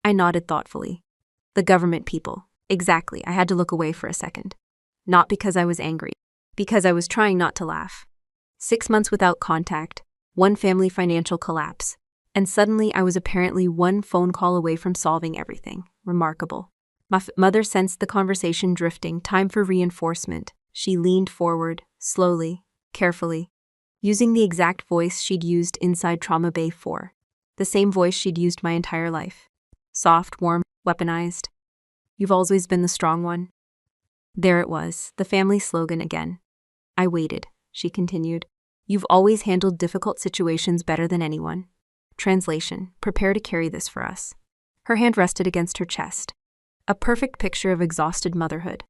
S1: I nodded thoughtfully. The government people. Exactly. I had to look away for a second. Not because I was angry. Because I was trying not to laugh. 6 months without contact. One family financial collapse. And suddenly I was apparently one phone call away from solving everything. Remarkable. My mother sensed the conversation drifting. Time for reinforcement. She leaned forward, slowly, carefully, using the exact voice she'd used inside Trauma Bay 4. The same voice she'd used my entire life. Soft, warm, weaponized. You've always been the strong one. There it was, the family slogan again. I waited, she continued. You've always handled difficult situations better than anyone. Translation, prepare to carry this for us. Her hand rested against her chest. A perfect picture of exhausted motherhood.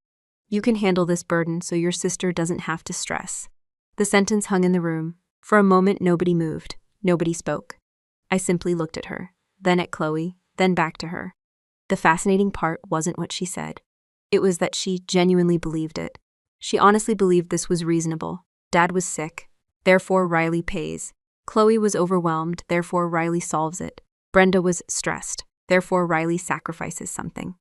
S1: You can handle this burden so your sister doesn't have to stress. The sentence hung in the room. For a moment, nobody moved. Nobody spoke. I simply looked at her, then at Chloe, then back to her. The fascinating part wasn't what she said. It was that she genuinely believed it. She honestly believed this was reasonable. Dad was sick, therefore Riley pays. Chloe was overwhelmed, therefore Riley solves it. Brenda was stressed, therefore Riley sacrifices something.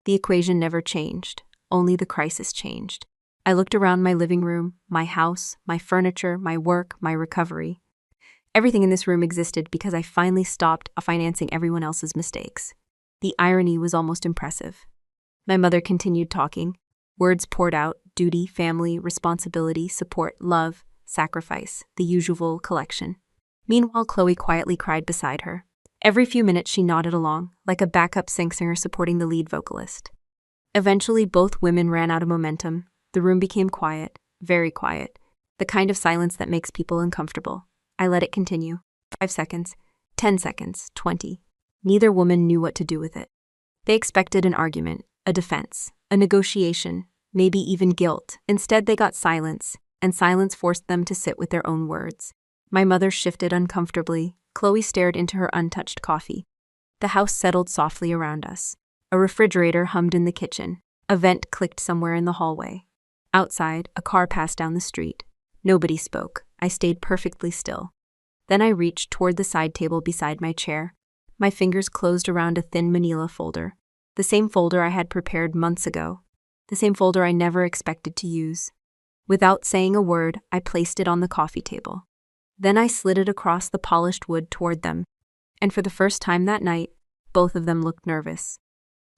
S1: The equation never changed, only the crisis changed. I looked around my living room, my house, my furniture, my work, my recovery. Everything in this room existed because I finally stopped financing everyone else's mistakes. The irony was almost impressive. My mother continued talking. Words poured out: duty, family, responsibility, support, love, sacrifice, the usual collection. Meanwhile, Chloe quietly cried beside her. Every few minutes she nodded along, like a backup singer supporting the lead vocalist. Eventually, both women ran out of momentum. The room became quiet, very quiet, the kind of silence that makes people uncomfortable. I let it continue. 5 seconds, 10 seconds, 20. Neither woman knew what to do with it. They expected an argument, a defense, a negotiation, maybe even guilt. Instead, they got silence, and silence forced them to sit with their own words. My mother shifted uncomfortably. Chloe stared into her untouched coffee. The house settled softly around us. A refrigerator hummed in the kitchen. A vent clicked somewhere in the hallway. Outside, a car passed down the street. Nobody spoke. I stayed perfectly still. Then I reached toward the side table beside my chair. My fingers closed around a thin manila folder. The same folder I had prepared months ago. The same folder I never expected to use. Without saying a word, I placed it on the coffee table. Then I slid it across the polished wood toward them. And for the first time that night, both of them looked nervous.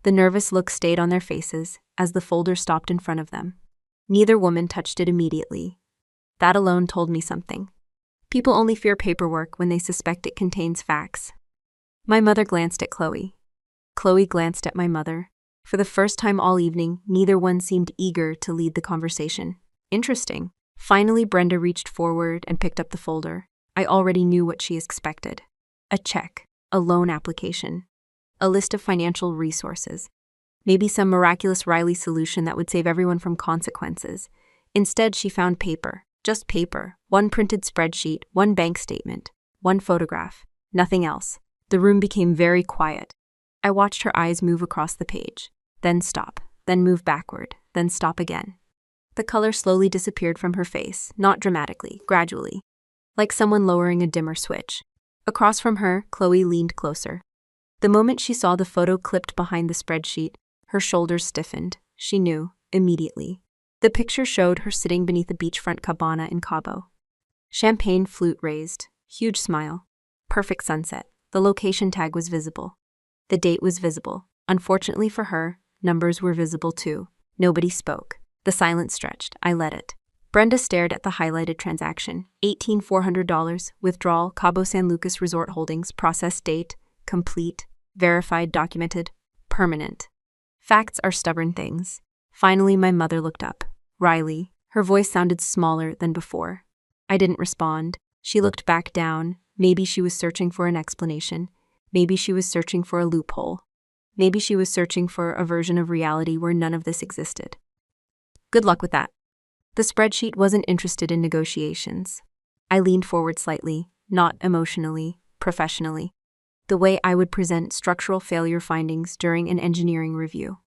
S1: The nervous look stayed on their faces as the folder stopped in front of them. Neither woman touched it immediately. That alone told me something. People only fear paperwork when they suspect it contains facts. My mother glanced at Chloe. Chloe glanced at my mother. For the first time all evening, neither one seemed eager to lead the conversation. Interesting. Finally, Brenda reached forward and picked up the folder. I already knew what she expected. A check, a loan application, a list of financial resources. Maybe some miraculous Riley solution that would save everyone from consequences. Instead, she found paper. Just paper. One printed spreadsheet, one bank statement, one photograph. Nothing else. The room became very quiet. I watched her eyes move across the page, then stop, then move backward, then stop again. The color slowly disappeared from her face, not dramatically, gradually, like someone lowering a dimmer switch. Across from her, Chloe leaned closer. The moment she saw the photo clipped behind the spreadsheet, her shoulders stiffened. She knew, immediately. The picture showed her sitting beneath a beachfront cabana in Cabo. Champagne flute raised, huge smile, perfect sunset. The location tag was visible. The date was visible. Unfortunately for her, numbers were visible too. Nobody spoke. The silence stretched. I let it. Brenda stared at the highlighted transaction. $18,400, withdrawal, Cabo San Lucas Resort Holdings, process date, complete, verified, documented, permanent. Facts are stubborn things. Finally, my mother looked up. Riley. Her voice sounded smaller than before. I didn't respond. She looked back down. Maybe she was searching for an explanation. Maybe she was searching for a loophole. Maybe she was searching for a version of reality where none of this existed. Good luck with that. The spreadsheet wasn't interested in negotiations. I leaned forward slightly, not emotionally, professionally. The way I would present structural failure findings during an engineering review.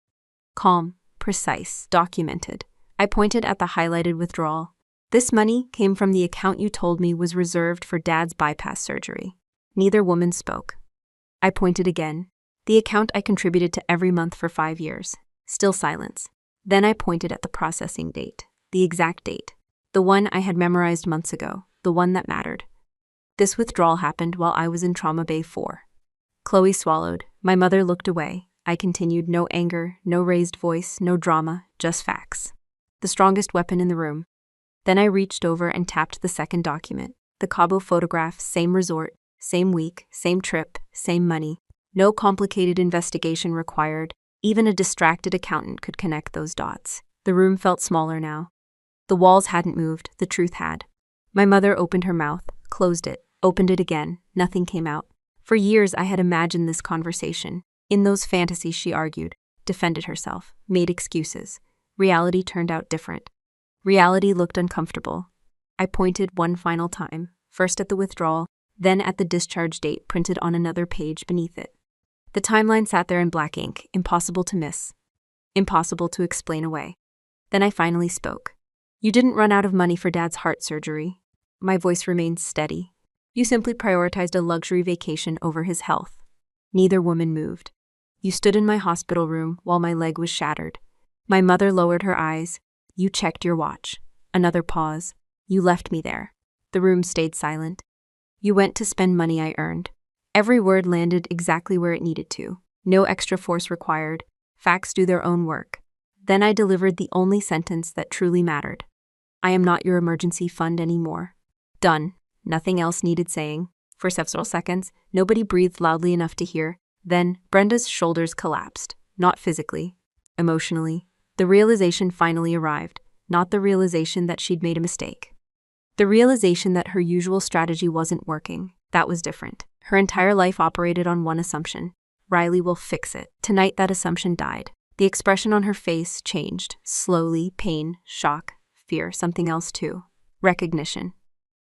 S1: Calm, precise, documented. I pointed at the highlighted withdrawal. This money came from the account you told me was reserved for Dad's bypass surgery. Neither woman spoke. I pointed again. The account I contributed to every month for 5 years. Still silence. Then I pointed at the processing date. The exact date. The one I had memorized months ago. The one that mattered. This withdrawal happened while I was in Trauma Bay 4. Chloe swallowed. My mother looked away. I continued. No anger, no raised voice, no drama, just facts. The strongest weapon in the room. Then I reached over and tapped the second document. The Cabo photograph, same resort, same week, same trip, same money. No complicated investigation required. Even a distracted accountant could connect those dots. The room felt smaller now. The walls hadn't moved, the truth had. My mother opened her mouth, closed it, opened it again. Nothing came out. For years I had imagined this conversation. In those fantasies she argued, defended herself, made excuses. Reality turned out different. Reality looked uncomfortable. I pointed one final time, first at the withdrawal, then at the discharge date printed on another page beneath it. The timeline sat there in black ink, impossible to miss, impossible to explain away. Then I finally spoke. You didn't run out of money for Dad's heart surgery. My voice remained steady. You simply prioritized a luxury vacation over his health. Neither woman moved. You stood in my hospital room while my leg was shattered. My mother lowered her eyes. You checked your watch. Another pause. You left me there. The room stayed silent. You went to spend money I earned. Every word landed exactly where it needed to. No extra force required. Facts do their own work. Then I delivered the only sentence that truly mattered. I am not your emergency fund anymore. Done. Nothing else needed saying. For several seconds, nobody breathed loudly enough to hear. Then, Brenda's shoulders collapsed. Not physically. Emotionally. The realization finally arrived. Not the realization that she'd made a mistake. The realization that her usual strategy wasn't working. That was different. Her entire life operated on one assumption. Riley will fix it. Tonight that assumption died. The expression on her face changed. Slowly, pain, shock, fear, something else too. Recognition.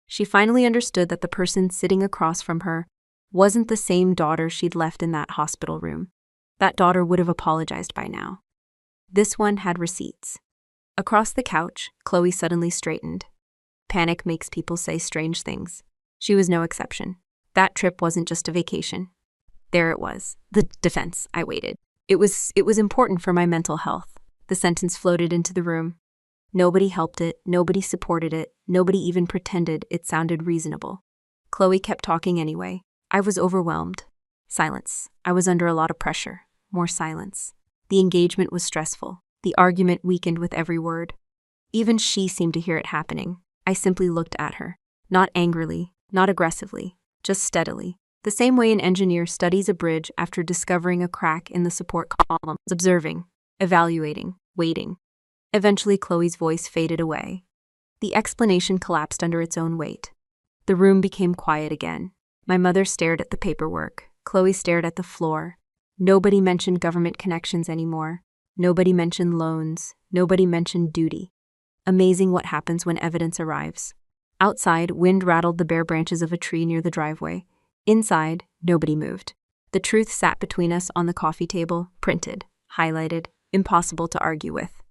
S1: She finally understood that the person sitting across from her wasn't the same daughter she'd left in that hospital room. That daughter would have apologized by now. This one had receipts. Across the couch, Chloe suddenly straightened. Panic makes people say strange things. She was no exception. That trip wasn't just a vacation. There it was. The defense. I waited. It was important for my mental health. The sentence floated into the room. Nobody helped it, nobody supported it, nobody even pretended it sounded reasonable. Chloe kept talking anyway. I was overwhelmed. Silence. I was under a lot of pressure. More silence. The engagement was stressful. The argument weakened with every word. Even she seemed to hear it happening. I simply looked at her. Not angrily, not aggressively, just steadily. The same way an engineer studies a bridge after discovering a crack in the support columns, observing, evaluating, waiting. Eventually, Chloe's voice faded away. The explanation collapsed under its own weight. The room became quiet again. My mother stared at the paperwork. Chloe stared at the floor. Nobody mentioned government connections anymore. Nobody mentioned loans. Nobody mentioned duty. Amazing what happens when evidence arrives. Outside, wind rattled the bare branches of a tree near the driveway. Inside, nobody moved. The truth sat between us on the coffee table, printed, highlighted, impossible to argue with.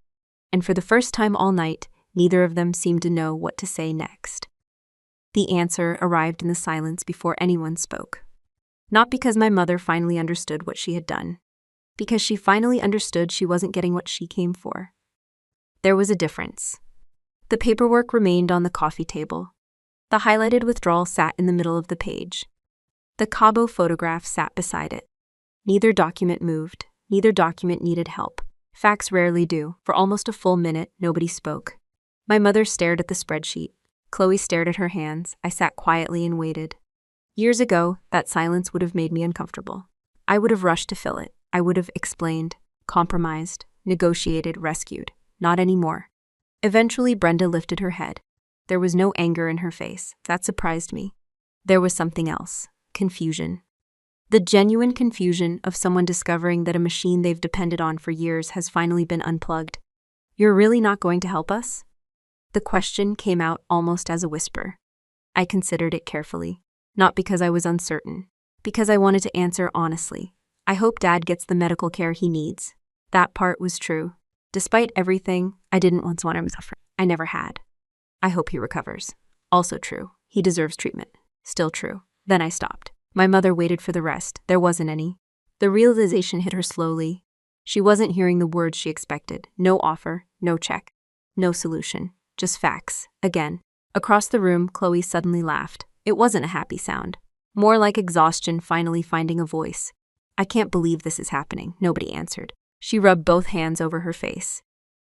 S1: And for the first time all night, neither of them seemed to know what to say next. The answer arrived in the silence before anyone spoke. Not because my mother finally understood what she had done. Because she finally understood she wasn't getting what she came for. There was a difference. The paperwork remained on the coffee table. The highlighted withdrawal sat in the middle of the page. The Cabo photograph sat beside it. Neither document moved. Neither document needed help. Facts rarely do. For almost a full minute, nobody spoke. My mother stared at the spreadsheet. Chloe stared at her hands. I sat quietly and waited. Years ago, that silence would have made me uncomfortable. I would have rushed to fill it. I would have explained, compromised, negotiated, rescued. Not anymore. Eventually, Brenda lifted her head. There was no anger in her face. That surprised me. There was something else. Confusion. The genuine confusion of someone discovering that a machine they've depended on for years has finally been unplugged. You're really not going to help us? The question came out almost as a whisper. I considered it carefully. Not because I was uncertain. Because I wanted to answer honestly. I hope Dad gets the medical care he needs. That part was true. Despite everything, I didn't once want him to suffer. I never had. I hope he recovers. Also true. He deserves treatment. Still true. Then I stopped. My mother waited for the rest. There wasn't any. The realization hit her slowly. She wasn't hearing the words she expected. No offer, no check, no solution. Just facts. Again. Across the room, Chloe suddenly laughed. It wasn't a happy sound. More like exhaustion finally finding a voice. I can't believe this is happening. Nobody answered. She rubbed both hands over her face.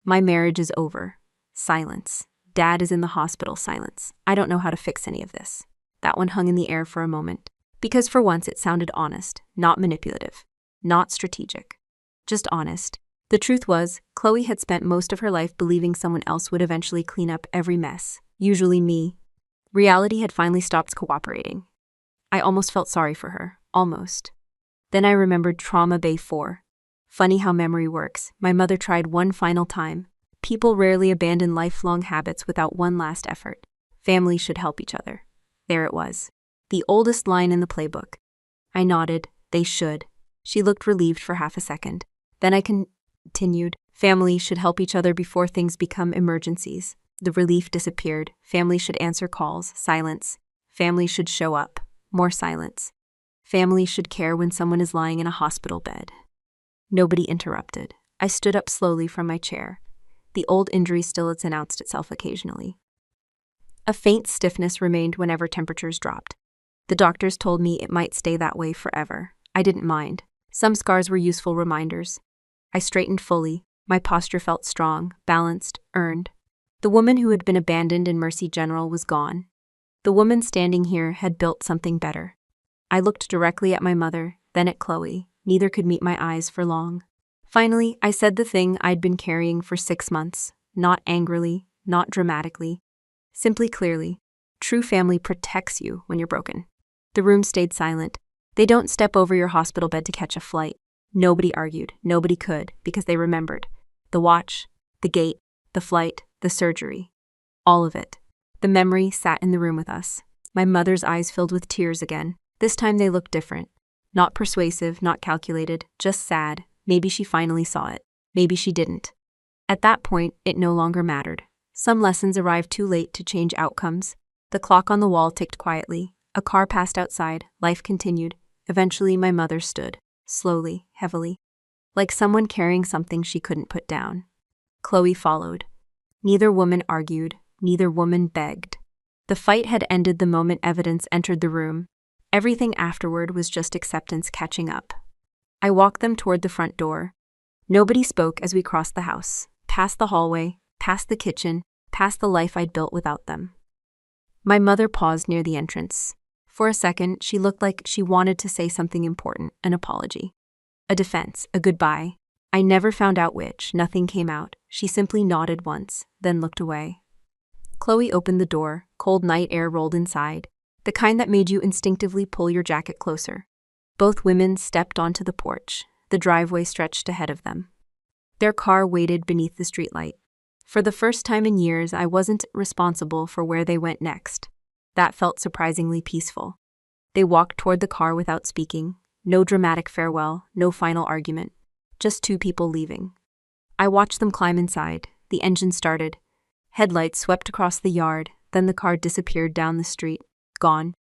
S1: My marriage is over. Silence. Dad is in the hospital. Silence. I don't know how to fix any of this. That one hung in the air for a moment. Because for once it sounded honest, not manipulative, not strategic. Just honest. The truth was, Chloe had spent most of her life believing someone else would eventually clean up every mess. Usually me. Reality had finally stopped cooperating. I almost felt sorry for her. Almost. Then I remembered Trauma Bay 4. Funny how memory works. My mother tried one final time. People rarely abandon lifelong habits without one last effort. Families should help each other. There it was. The oldest line in the playbook. I nodded. They should. She looked relieved for half a second. Then I continued. Families should help each other before things become emergencies. The relief disappeared. Family should answer calls. Silence. Family should show up. More silence. Family should care when someone is lying in a hospital bed. Nobody interrupted. I stood up slowly from my chair. The old injury still announced itself occasionally. A faint stiffness remained whenever temperatures dropped. The doctors told me it might stay that way forever. I didn't mind. Some scars were useful reminders. I straightened fully. My posture felt strong, balanced, earned. The woman who had been abandoned in Mercy General was gone. The woman standing here had built something better. I looked directly at my mother, then at Chloe. Neither could meet my eyes for long. Finally, I said the thing I'd been carrying for 6 months, not angrily, not dramatically, simply clearly. True family protects you when you're broken. The room stayed silent. They don't step over your hospital bed to catch a flight. Nobody argued. Nobody could, because they remembered. The watch, the gate, the flight, the surgery. All of it. The memory sat in the room with us. My mother's eyes filled with tears again. This time they looked different. Not persuasive, not calculated, just sad. Maybe she finally saw it. Maybe she didn't. At that point, it no longer mattered. Some lessons arrived too late to change outcomes. The clock on the wall ticked quietly. A car passed outside. Life continued. Eventually, my mother stood. Slowly, heavily. Like someone carrying something she couldn't put down. Chloe followed. Neither woman argued. Neither woman begged. The fight had ended the moment evidence entered the room. Everything afterward was just acceptance catching up. I walked them toward the front door. Nobody spoke as we crossed the house, past the hallway, past the kitchen, past the life I'd built without them. My mother paused near the entrance. For a second, she looked like she wanted to say something important, an apology. A defense, a goodbye. I never found out which, nothing came out. She simply nodded once, then looked away. Chloe opened the door, cold night air rolled inside, the kind that made you instinctively pull your jacket closer. Both women stepped onto the porch. The driveway stretched ahead of them. Their car waited beneath the streetlight. For the first time in years, I wasn't responsible for where they went next. That felt surprisingly peaceful. They walked toward the car without speaking. No dramatic farewell, no final argument. Just two people leaving. I watched them climb inside. The engine started. Headlights swept across the yard, then the car disappeared down the street. Gone.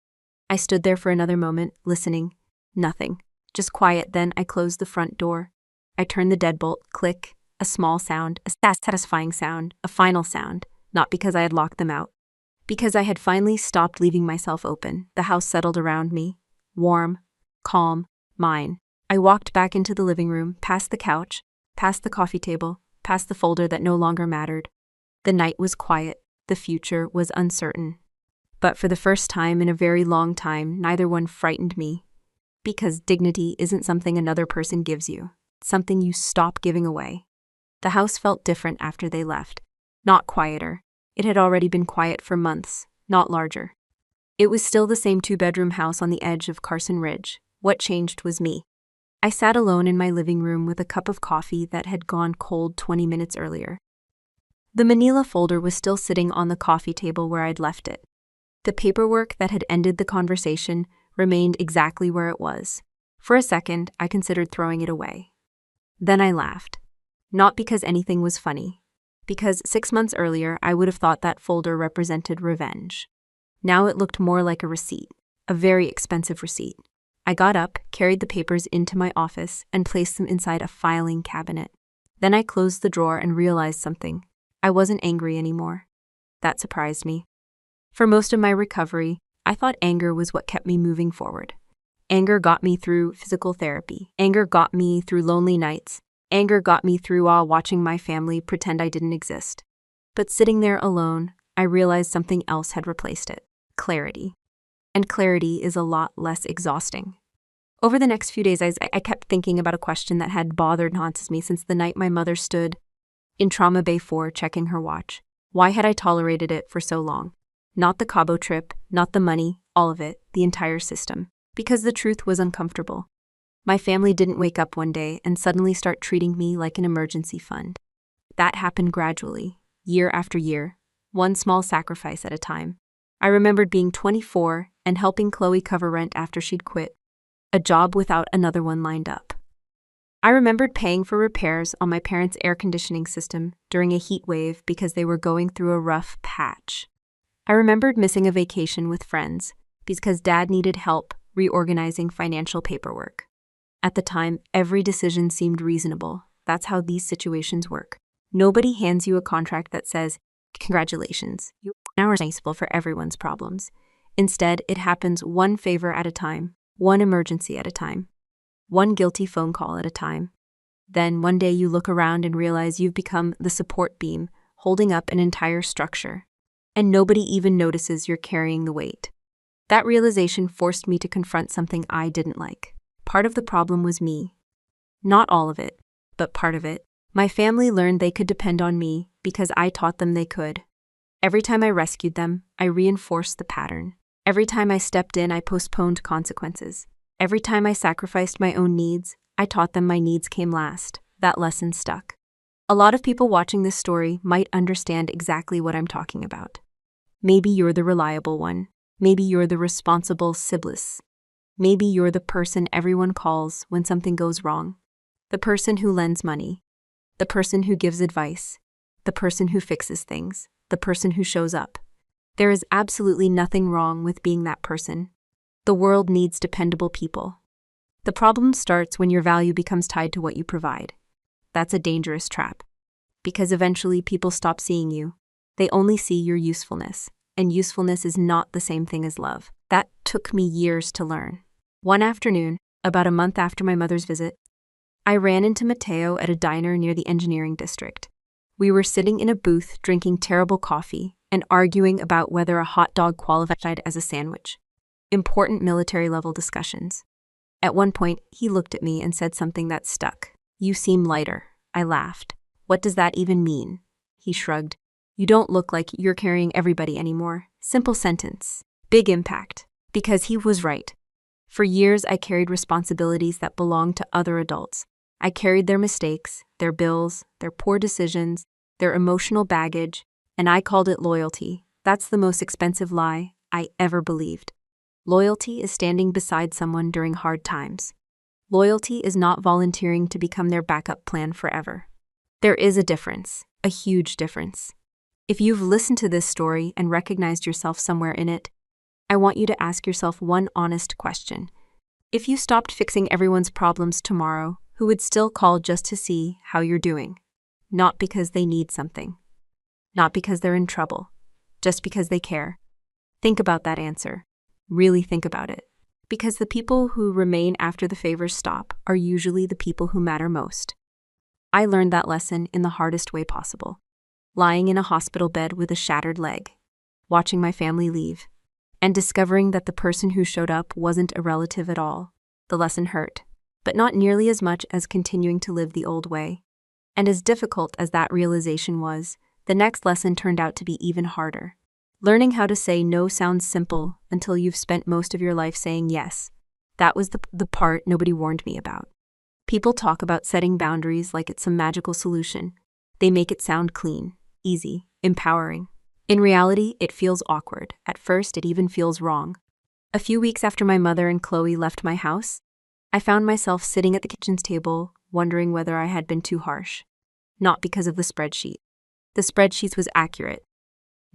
S1: I stood there for another moment, listening. Nothing. Just quiet. Then I closed the front door. I turned the deadbolt. Click. A small sound. A satisfying sound. A final sound. Not because I had locked them out. Because I had finally stopped leaving myself open. The house settled around me. Warm. Calm. Mine. I walked back into the living room, past the couch, past the coffee table, past the folder that no longer mattered. The night was quiet. The future was uncertain. But for the first time in a very long time, neither one frightened me. Because dignity isn't something another person gives you. It's something you stop giving away. The house felt different after they left. Not quieter. It had already been quiet for months, not larger. It was still the same 2-bedroom house on the edge of Carson Ridge. What changed was me. I sat alone in my living room with a cup of coffee that had gone cold 20 minutes earlier. The manila folder was still sitting on the coffee table where I'd left it. The paperwork that had ended the conversation remained exactly where it was. For a second, I considered throwing it away. Then I laughed. Not because anything was funny. Because 6 months earlier, I would have thought that folder represented revenge. Now it looked more like a receipt. A very expensive receipt. I got up, carried the papers into my office, and placed them inside a filing cabinet. Then I closed the drawer and realized something. I wasn't angry anymore. That surprised me. For most of my recovery, I thought anger was what kept me moving forward. Anger got me through physical therapy. Anger got me through lonely nights. Anger got me through while watching my family pretend I didn't exist. But sitting there alone, I realized something else had replaced it. Clarity. And clarity is a lot less exhausting. Over the next few days, I kept thinking about a question that had bothered and haunted me since the night my mother stood in Trauma Bay 4 checking her watch. Why had I tolerated it for so long? Not the Cabo trip, not the money, all of it, the entire system. Because the truth was uncomfortable. My family didn't wake up one day and suddenly start treating me like an emergency fund. That happened gradually, year after year, one small sacrifice at a time. I remembered being 24 and helping Chloe cover rent after she'd quit. A job without another one lined up. I remembered paying for repairs on my parents' air conditioning system during a heat wave because they were going through a rough patch. I remembered missing a vacation with friends because Dad needed help reorganizing financial paperwork. At the time, every decision seemed reasonable. That's how these situations work. Nobody hands you a contract that says, "Congratulations, you are now responsible for everyone's problems." Instead, it happens one favor at a time, one emergency at a time, one guilty phone call at a time. Then one day you look around and realize you've become the support beam, holding up an entire structure. And nobody even notices you're carrying the weight. That realization forced me to confront something I didn't like. Part of the problem was me. Not all of it, but part of it. My family learned they could depend on me because I taught them they could. Every time I rescued them, I reinforced the pattern. Every time I stepped in, I postponed consequences. Every time I sacrificed my own needs, I taught them my needs came last. That lesson stuck. A lot of people watching this story might understand exactly what I'm talking about. Maybe you're the reliable one. Maybe you're the responsible sibling. Maybe you're the person everyone calls when something goes wrong. The person who lends money. The person who gives advice. The person who fixes things. The person who shows up. There is absolutely nothing wrong with being that person. The world needs dependable people. The problem starts when your value becomes tied to what you provide. That's a dangerous trap. Because eventually people stop seeing you. They only see your usefulness. And usefulness is not the same thing as love. That took me years to learn. One afternoon, about a month after my mother's visit, I ran into Mateo at a diner near the engineering district. We were sitting in a booth drinking terrible coffee and arguing about whether a hot dog qualified as a sandwich. Important military-level discussions. At one point, he looked at me and said something that stuck. "You seem lighter." I laughed. "What does that even mean?" He shrugged. "You don't look like you're carrying everybody anymore." Simple sentence. Big impact. Because he was right. For years, I carried responsibilities that belonged to other adults. I carried their mistakes, their bills, their poor decisions, their emotional baggage, and I called it loyalty. That's the most expensive lie I ever believed. Loyalty is standing beside someone during hard times. Loyalty is not volunteering to become their backup plan forever. There is a difference, a huge difference. If you've listened to this story and recognized yourself somewhere in it, I want you to ask yourself one honest question. If you stopped fixing everyone's problems tomorrow, who would still call just to see how you're doing? Not because they need something. Not because they're in trouble. Just because they care. Think about that answer. Really think about it. Because the people who remain after the favors stop are usually the people who matter most. I learned that lesson in the hardest way possible. Lying in a hospital bed with a shattered leg, watching my family leave, and discovering that the person who showed up wasn't a relative at all. The lesson hurt, but not nearly as much as continuing to live the old way. And as difficult as that realization was, the next lesson turned out to be even harder. Learning how to say no sounds simple until you've spent most of your life saying yes. That was the part nobody warned me about. People talk about setting boundaries like it's some magical solution. They make it sound clean, easy, empowering. In reality, it feels awkward. At first, it even feels wrong. A few weeks after my mother and Chloe left my house, I found myself sitting at the kitchen's table, wondering whether I had been too harsh. Not because of the spreadsheet. The spreadsheet was accurate.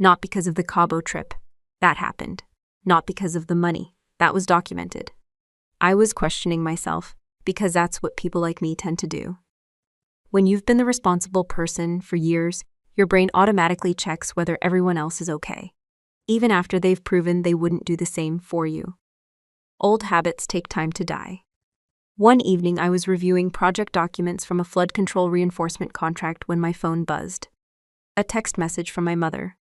S1: Not because of the Cabo trip. That happened. Not because of the money. That was documented. I was questioning myself, because that's what people like me tend to do. When you've been the responsible person for years, your brain automatically checks whether everyone else is okay, even after they've proven they wouldn't do the same for you. Old habits take time to die. One evening, I was reviewing project documents from a flood control reinforcement contract when my phone buzzed. A text message from my mother.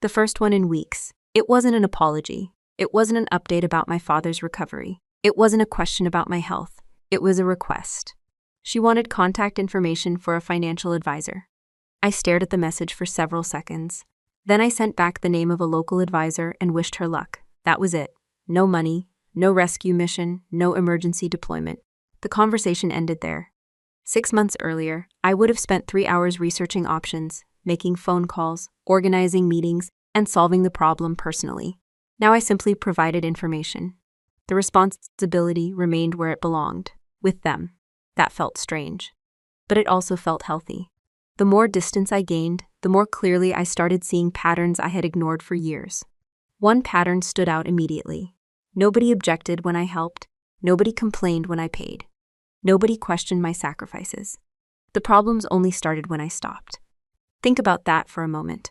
S1: The first one in weeks. It wasn't an apology. It wasn't an update about my father's recovery. It wasn't a question about my health. It was a request. She wanted contact information for a financial advisor. I stared at the message for several seconds. Then I sent back the name of a local advisor and wished her luck. That was it. No money, no rescue mission, no emergency deployment. The conversation ended there. 6 months earlier, I would have spent 3 hours researching options, making phone calls, organizing meetings, and solving the problem personally. Now I simply provided information. The responsibility remained where it belonged, with them. That felt strange. But it also felt healthy. The more distance I gained, the more clearly I started seeing patterns I had ignored for years. One pattern stood out immediately. Nobody objected when I helped. Nobody complained when I paid. Nobody questioned my sacrifices. The problems only started when I stopped. Think about that for a moment.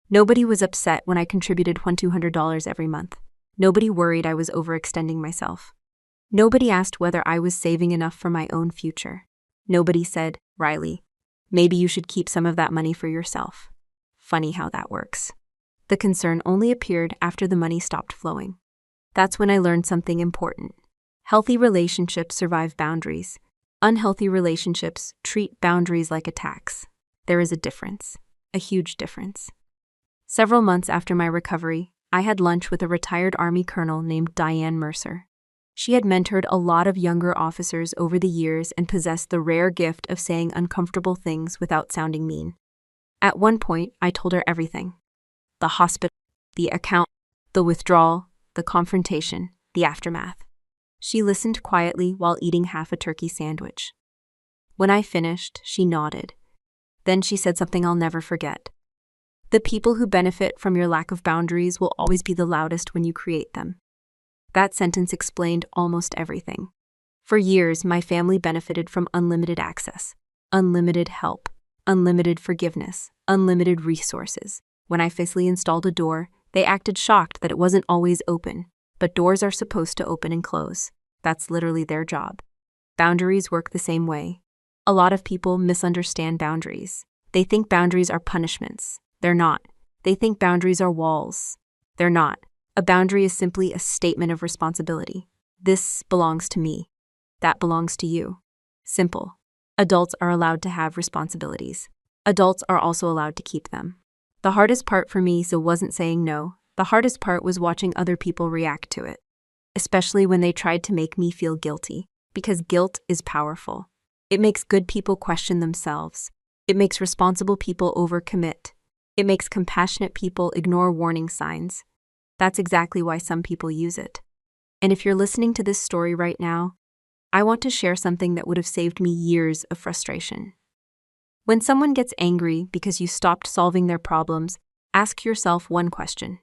S1: Nobody was upset when I contributed $200 every month. Nobody worried I was overextending myself. Nobody asked whether I was saving enough for my own future. Nobody said, "Riley, maybe you should keep some of that money for yourself." Funny how that works. The concern only appeared after the money stopped flowing. That's when I learned something important. Healthy relationships survive boundaries. Unhealthy relationships treat boundaries like a tax. There is a difference, a huge difference. Several months after my recovery, I had lunch with a retired Army colonel named Diane Mercer. She had mentored a lot of younger officers over the years and possessed the rare gift of saying uncomfortable things without sounding mean. At one point, I told her everything. The hospital, the account, the withdrawal, the confrontation, the aftermath. She listened quietly while eating half a turkey sandwich. When I finished, she nodded. Then she said something I'll never forget. The people who benefit from your lack of boundaries will always be the loudest when you create them. That sentence explained almost everything. For years, my family benefited from unlimited access, unlimited help, unlimited forgiveness, unlimited resources. When I physically installed a door, they acted shocked that it wasn't always open. But doors are supposed to open and close. That's literally their job. Boundaries work the same way. A lot of people misunderstand boundaries. They think boundaries are punishments. They're not. They think boundaries are walls. They're not. A boundary is simply a statement of responsibility. This belongs to me. That belongs to you. Simple. Adults are allowed to have responsibilities. Adults are also allowed to keep them. The hardest part for me wasn't saying no. The hardest part was watching other people react to it, especially when they tried to make me feel guilty, because guilt is powerful. It makes good people question themselves. It makes responsible people overcommit. It makes compassionate people ignore warning signs. That's exactly why some people use it. And if you're listening to this story right now, I want to share something that would have saved me years of frustration. When someone gets angry because you stopped solving their problems, ask yourself one question.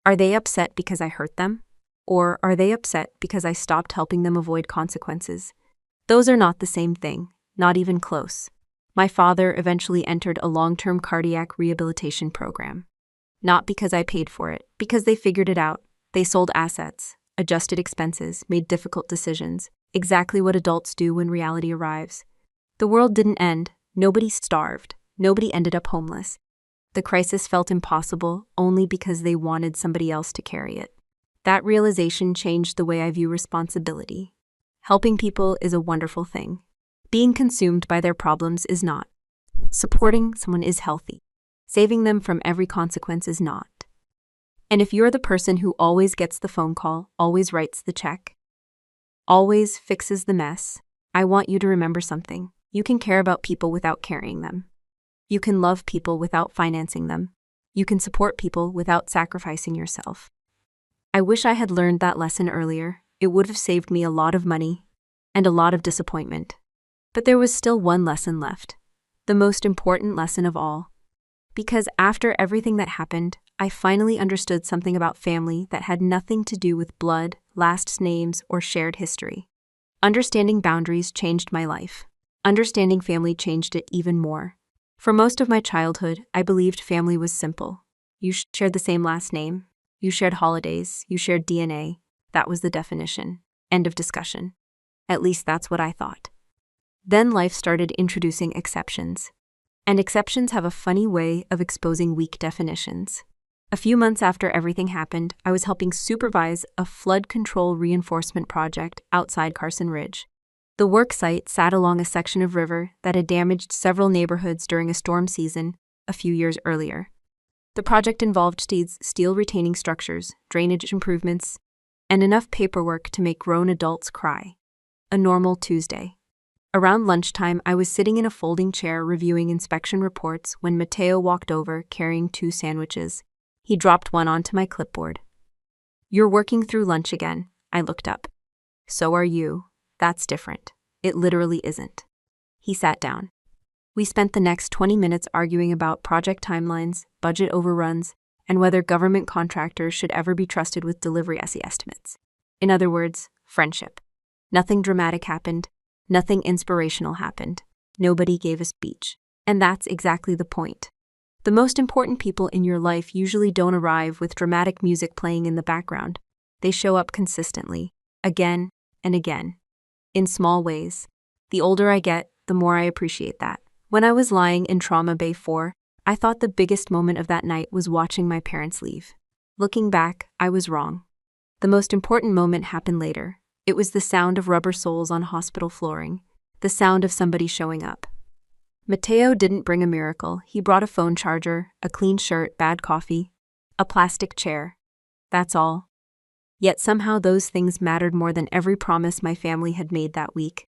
S1: Are they upset because I hurt them? Or are they upset because I stopped helping them avoid consequences? Those are not the same thing, not even close. My father eventually entered a long-term cardiac rehabilitation program. Not because I paid for it, because they figured it out. They sold assets, adjusted expenses, made difficult decisions, exactly what adults do when reality arrives. The world didn't end. Nobody starved. Nobody ended up homeless. The crisis felt impossible only because they wanted somebody else to carry it. That realization changed the way I view responsibility. Helping people is a wonderful thing. Being consumed by their problems is not. Supporting someone is healthy. Saving them from every consequence is not. And if you're the person who always gets the phone call, always writes the check, always fixes the mess, I want you to remember something. You can care about people without carrying them. You can love people without financing them. You can support people without sacrificing yourself. I wish I had learned that lesson earlier. It would have saved me a lot of money and a lot of disappointment. But there was still one lesson left. The most important lesson of all. Because after everything that happened, I finally understood something about family that had nothing to do with blood, last names, or shared history. Understanding boundaries changed my life. Understanding family changed it even more. For most of my childhood, I believed family was simple. You shared the same last name. You shared holidays. You shared DNA. That was the definition. End of discussion. At least that's what I thought. Then life started introducing exceptions. And exceptions have a funny way of exposing weak definitions. A few months after everything happened, I was helping supervise a flood control reinforcement project outside Carson Ridge. The work site sat along a section of river that had damaged several neighborhoods during a storm season a few years earlier. The project involved steel retaining structures, drainage improvements, and enough paperwork to make grown adults cry. A normal Tuesday. Around lunchtime, I was sitting in a folding chair reviewing inspection reports when Mateo walked over carrying 2 sandwiches. He dropped one onto my clipboard. "You're working through lunch again." I looked up. "So are you. That's different." It literally isn't. He sat down. We spent the next 20 minutes arguing about project timelines, budget overruns, and whether government contractors should ever be trusted with delivery estimates. In other words, friendship. Nothing dramatic happened. Nothing inspirational happened. Nobody gave a speech. And that's exactly the point. The most important people in your life usually don't arrive with dramatic music playing in the background. They show up consistently, again and again, in small ways. The older I get, the more I appreciate that. When I was lying in Trauma Bay 4, I thought the biggest moment of that night was watching my parents leave. Looking back, I was wrong. The most important moment happened later. It was the sound of rubber soles on hospital flooring, the sound of somebody showing up. Mateo didn't bring a miracle. He brought a phone charger, a clean shirt, bad coffee, a plastic chair. That's all. Yet somehow those things mattered more than every promise my family had made that week.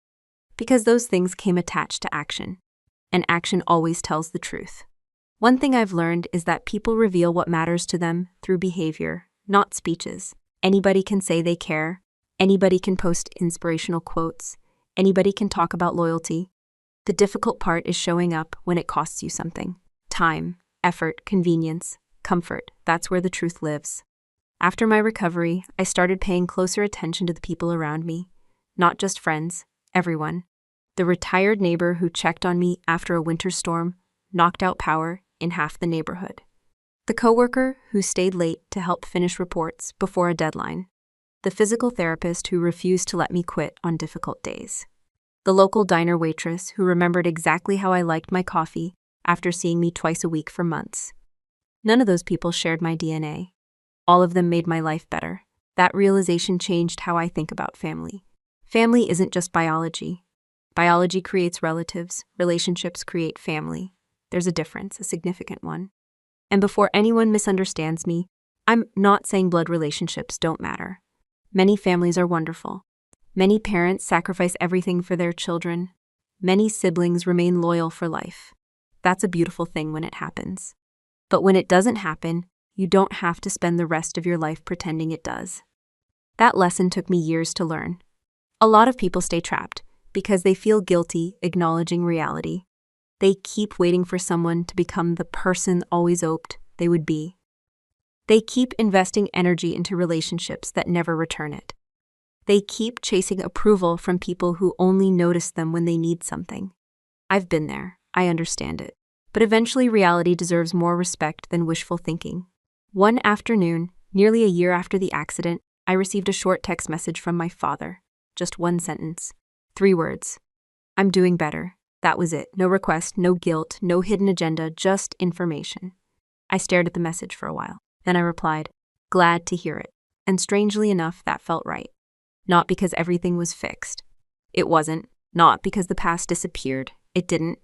S1: Because those things came attached to action. And action always tells the truth. One thing I've learned is that people reveal what matters to them through behavior, not speeches. Anybody can say they care. Anybody can post inspirational quotes. Anybody can talk about loyalty. The difficult part is showing up when it costs you something. Time, effort, convenience, comfort. That's where the truth lives. After my recovery, I started paying closer attention to the people around me. Not just friends, everyone. The retired neighbor who checked on me after a winter storm knocked out power in half the neighborhood. The coworker who stayed late to help finish reports before a deadline. The physical therapist who refused to let me quit on difficult days. The local diner waitress who remembered exactly how I liked my coffee after seeing me twice a week for months. None of those people shared my DNA. All of them made my life better. That realization changed how I think about family. Family isn't just biology. Biology creates relatives, relationships create family. There's a difference, a significant one. And before anyone misunderstands me, I'm not saying blood relationships don't matter. Many families are wonderful. Many parents sacrifice everything for their children. Many siblings remain loyal for life. That's a beautiful thing when it happens. But when it doesn't happen, you don't have to spend the rest of your life pretending it does. That lesson took me years to learn. A lot of people stay trapped because they feel guilty acknowledging reality. They keep waiting for someone to become the person always hoped they would be. They keep investing energy into relationships that never return it. They keep chasing approval from people who only notice them when they need something. I've been there. I understand it. But eventually reality deserves more respect than wishful thinking. One afternoon, nearly a year after the accident, I received a short text message from my father. Just one sentence. 3 words. I'm doing better. That was it. No request, no guilt, no hidden agenda, just information. I stared at the message for a while. Then I replied, glad to hear it. And strangely enough, that felt right. Not because everything was fixed. It wasn't. Not because the past disappeared. It didn't.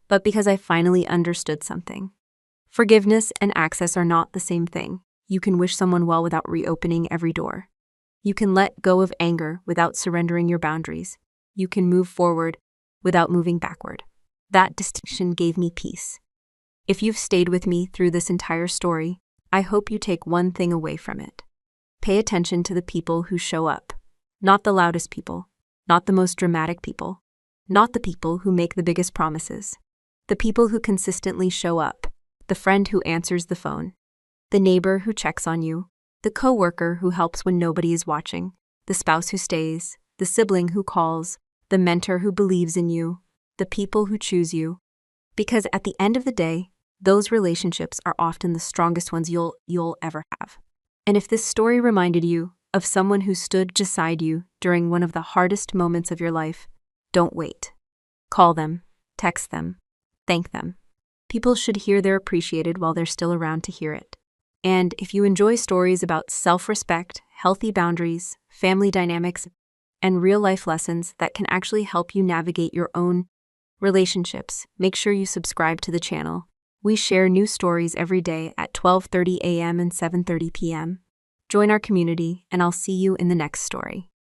S1: But because I finally understood something. Forgiveness and access are not the same thing. You can wish someone well without reopening every door. You can let go of anger without surrendering your boundaries. You can move forward without moving backward. That distinction gave me peace. If you've stayed with me through this entire story, I hope you take one thing away from it. Pay attention to the people who show up. Not the loudest people. Not the most dramatic people. Not the people who make the biggest promises. The people who consistently show up. The friend who answers the phone. The neighbor who checks on you. The coworker who helps when nobody is watching. The spouse who stays. The sibling who calls. The mentor who believes in you. The people who choose you. Because at the end of the day, those relationships are often the strongest ones you'll ever have. And if this story reminded you of someone who stood beside you during one of the hardest moments of your life, don't wait. Call them, text them, thank them. People should hear they're appreciated while they're still around to hear it. And if you enjoy stories about self-respect, healthy boundaries, family dynamics, and real-life lessons that can actually help you navigate your own relationships, make sure you subscribe to the channel. We share new stories every day at 12:30 a.m. and 7:30 p.m. Join our community, and I'll see you in the next story.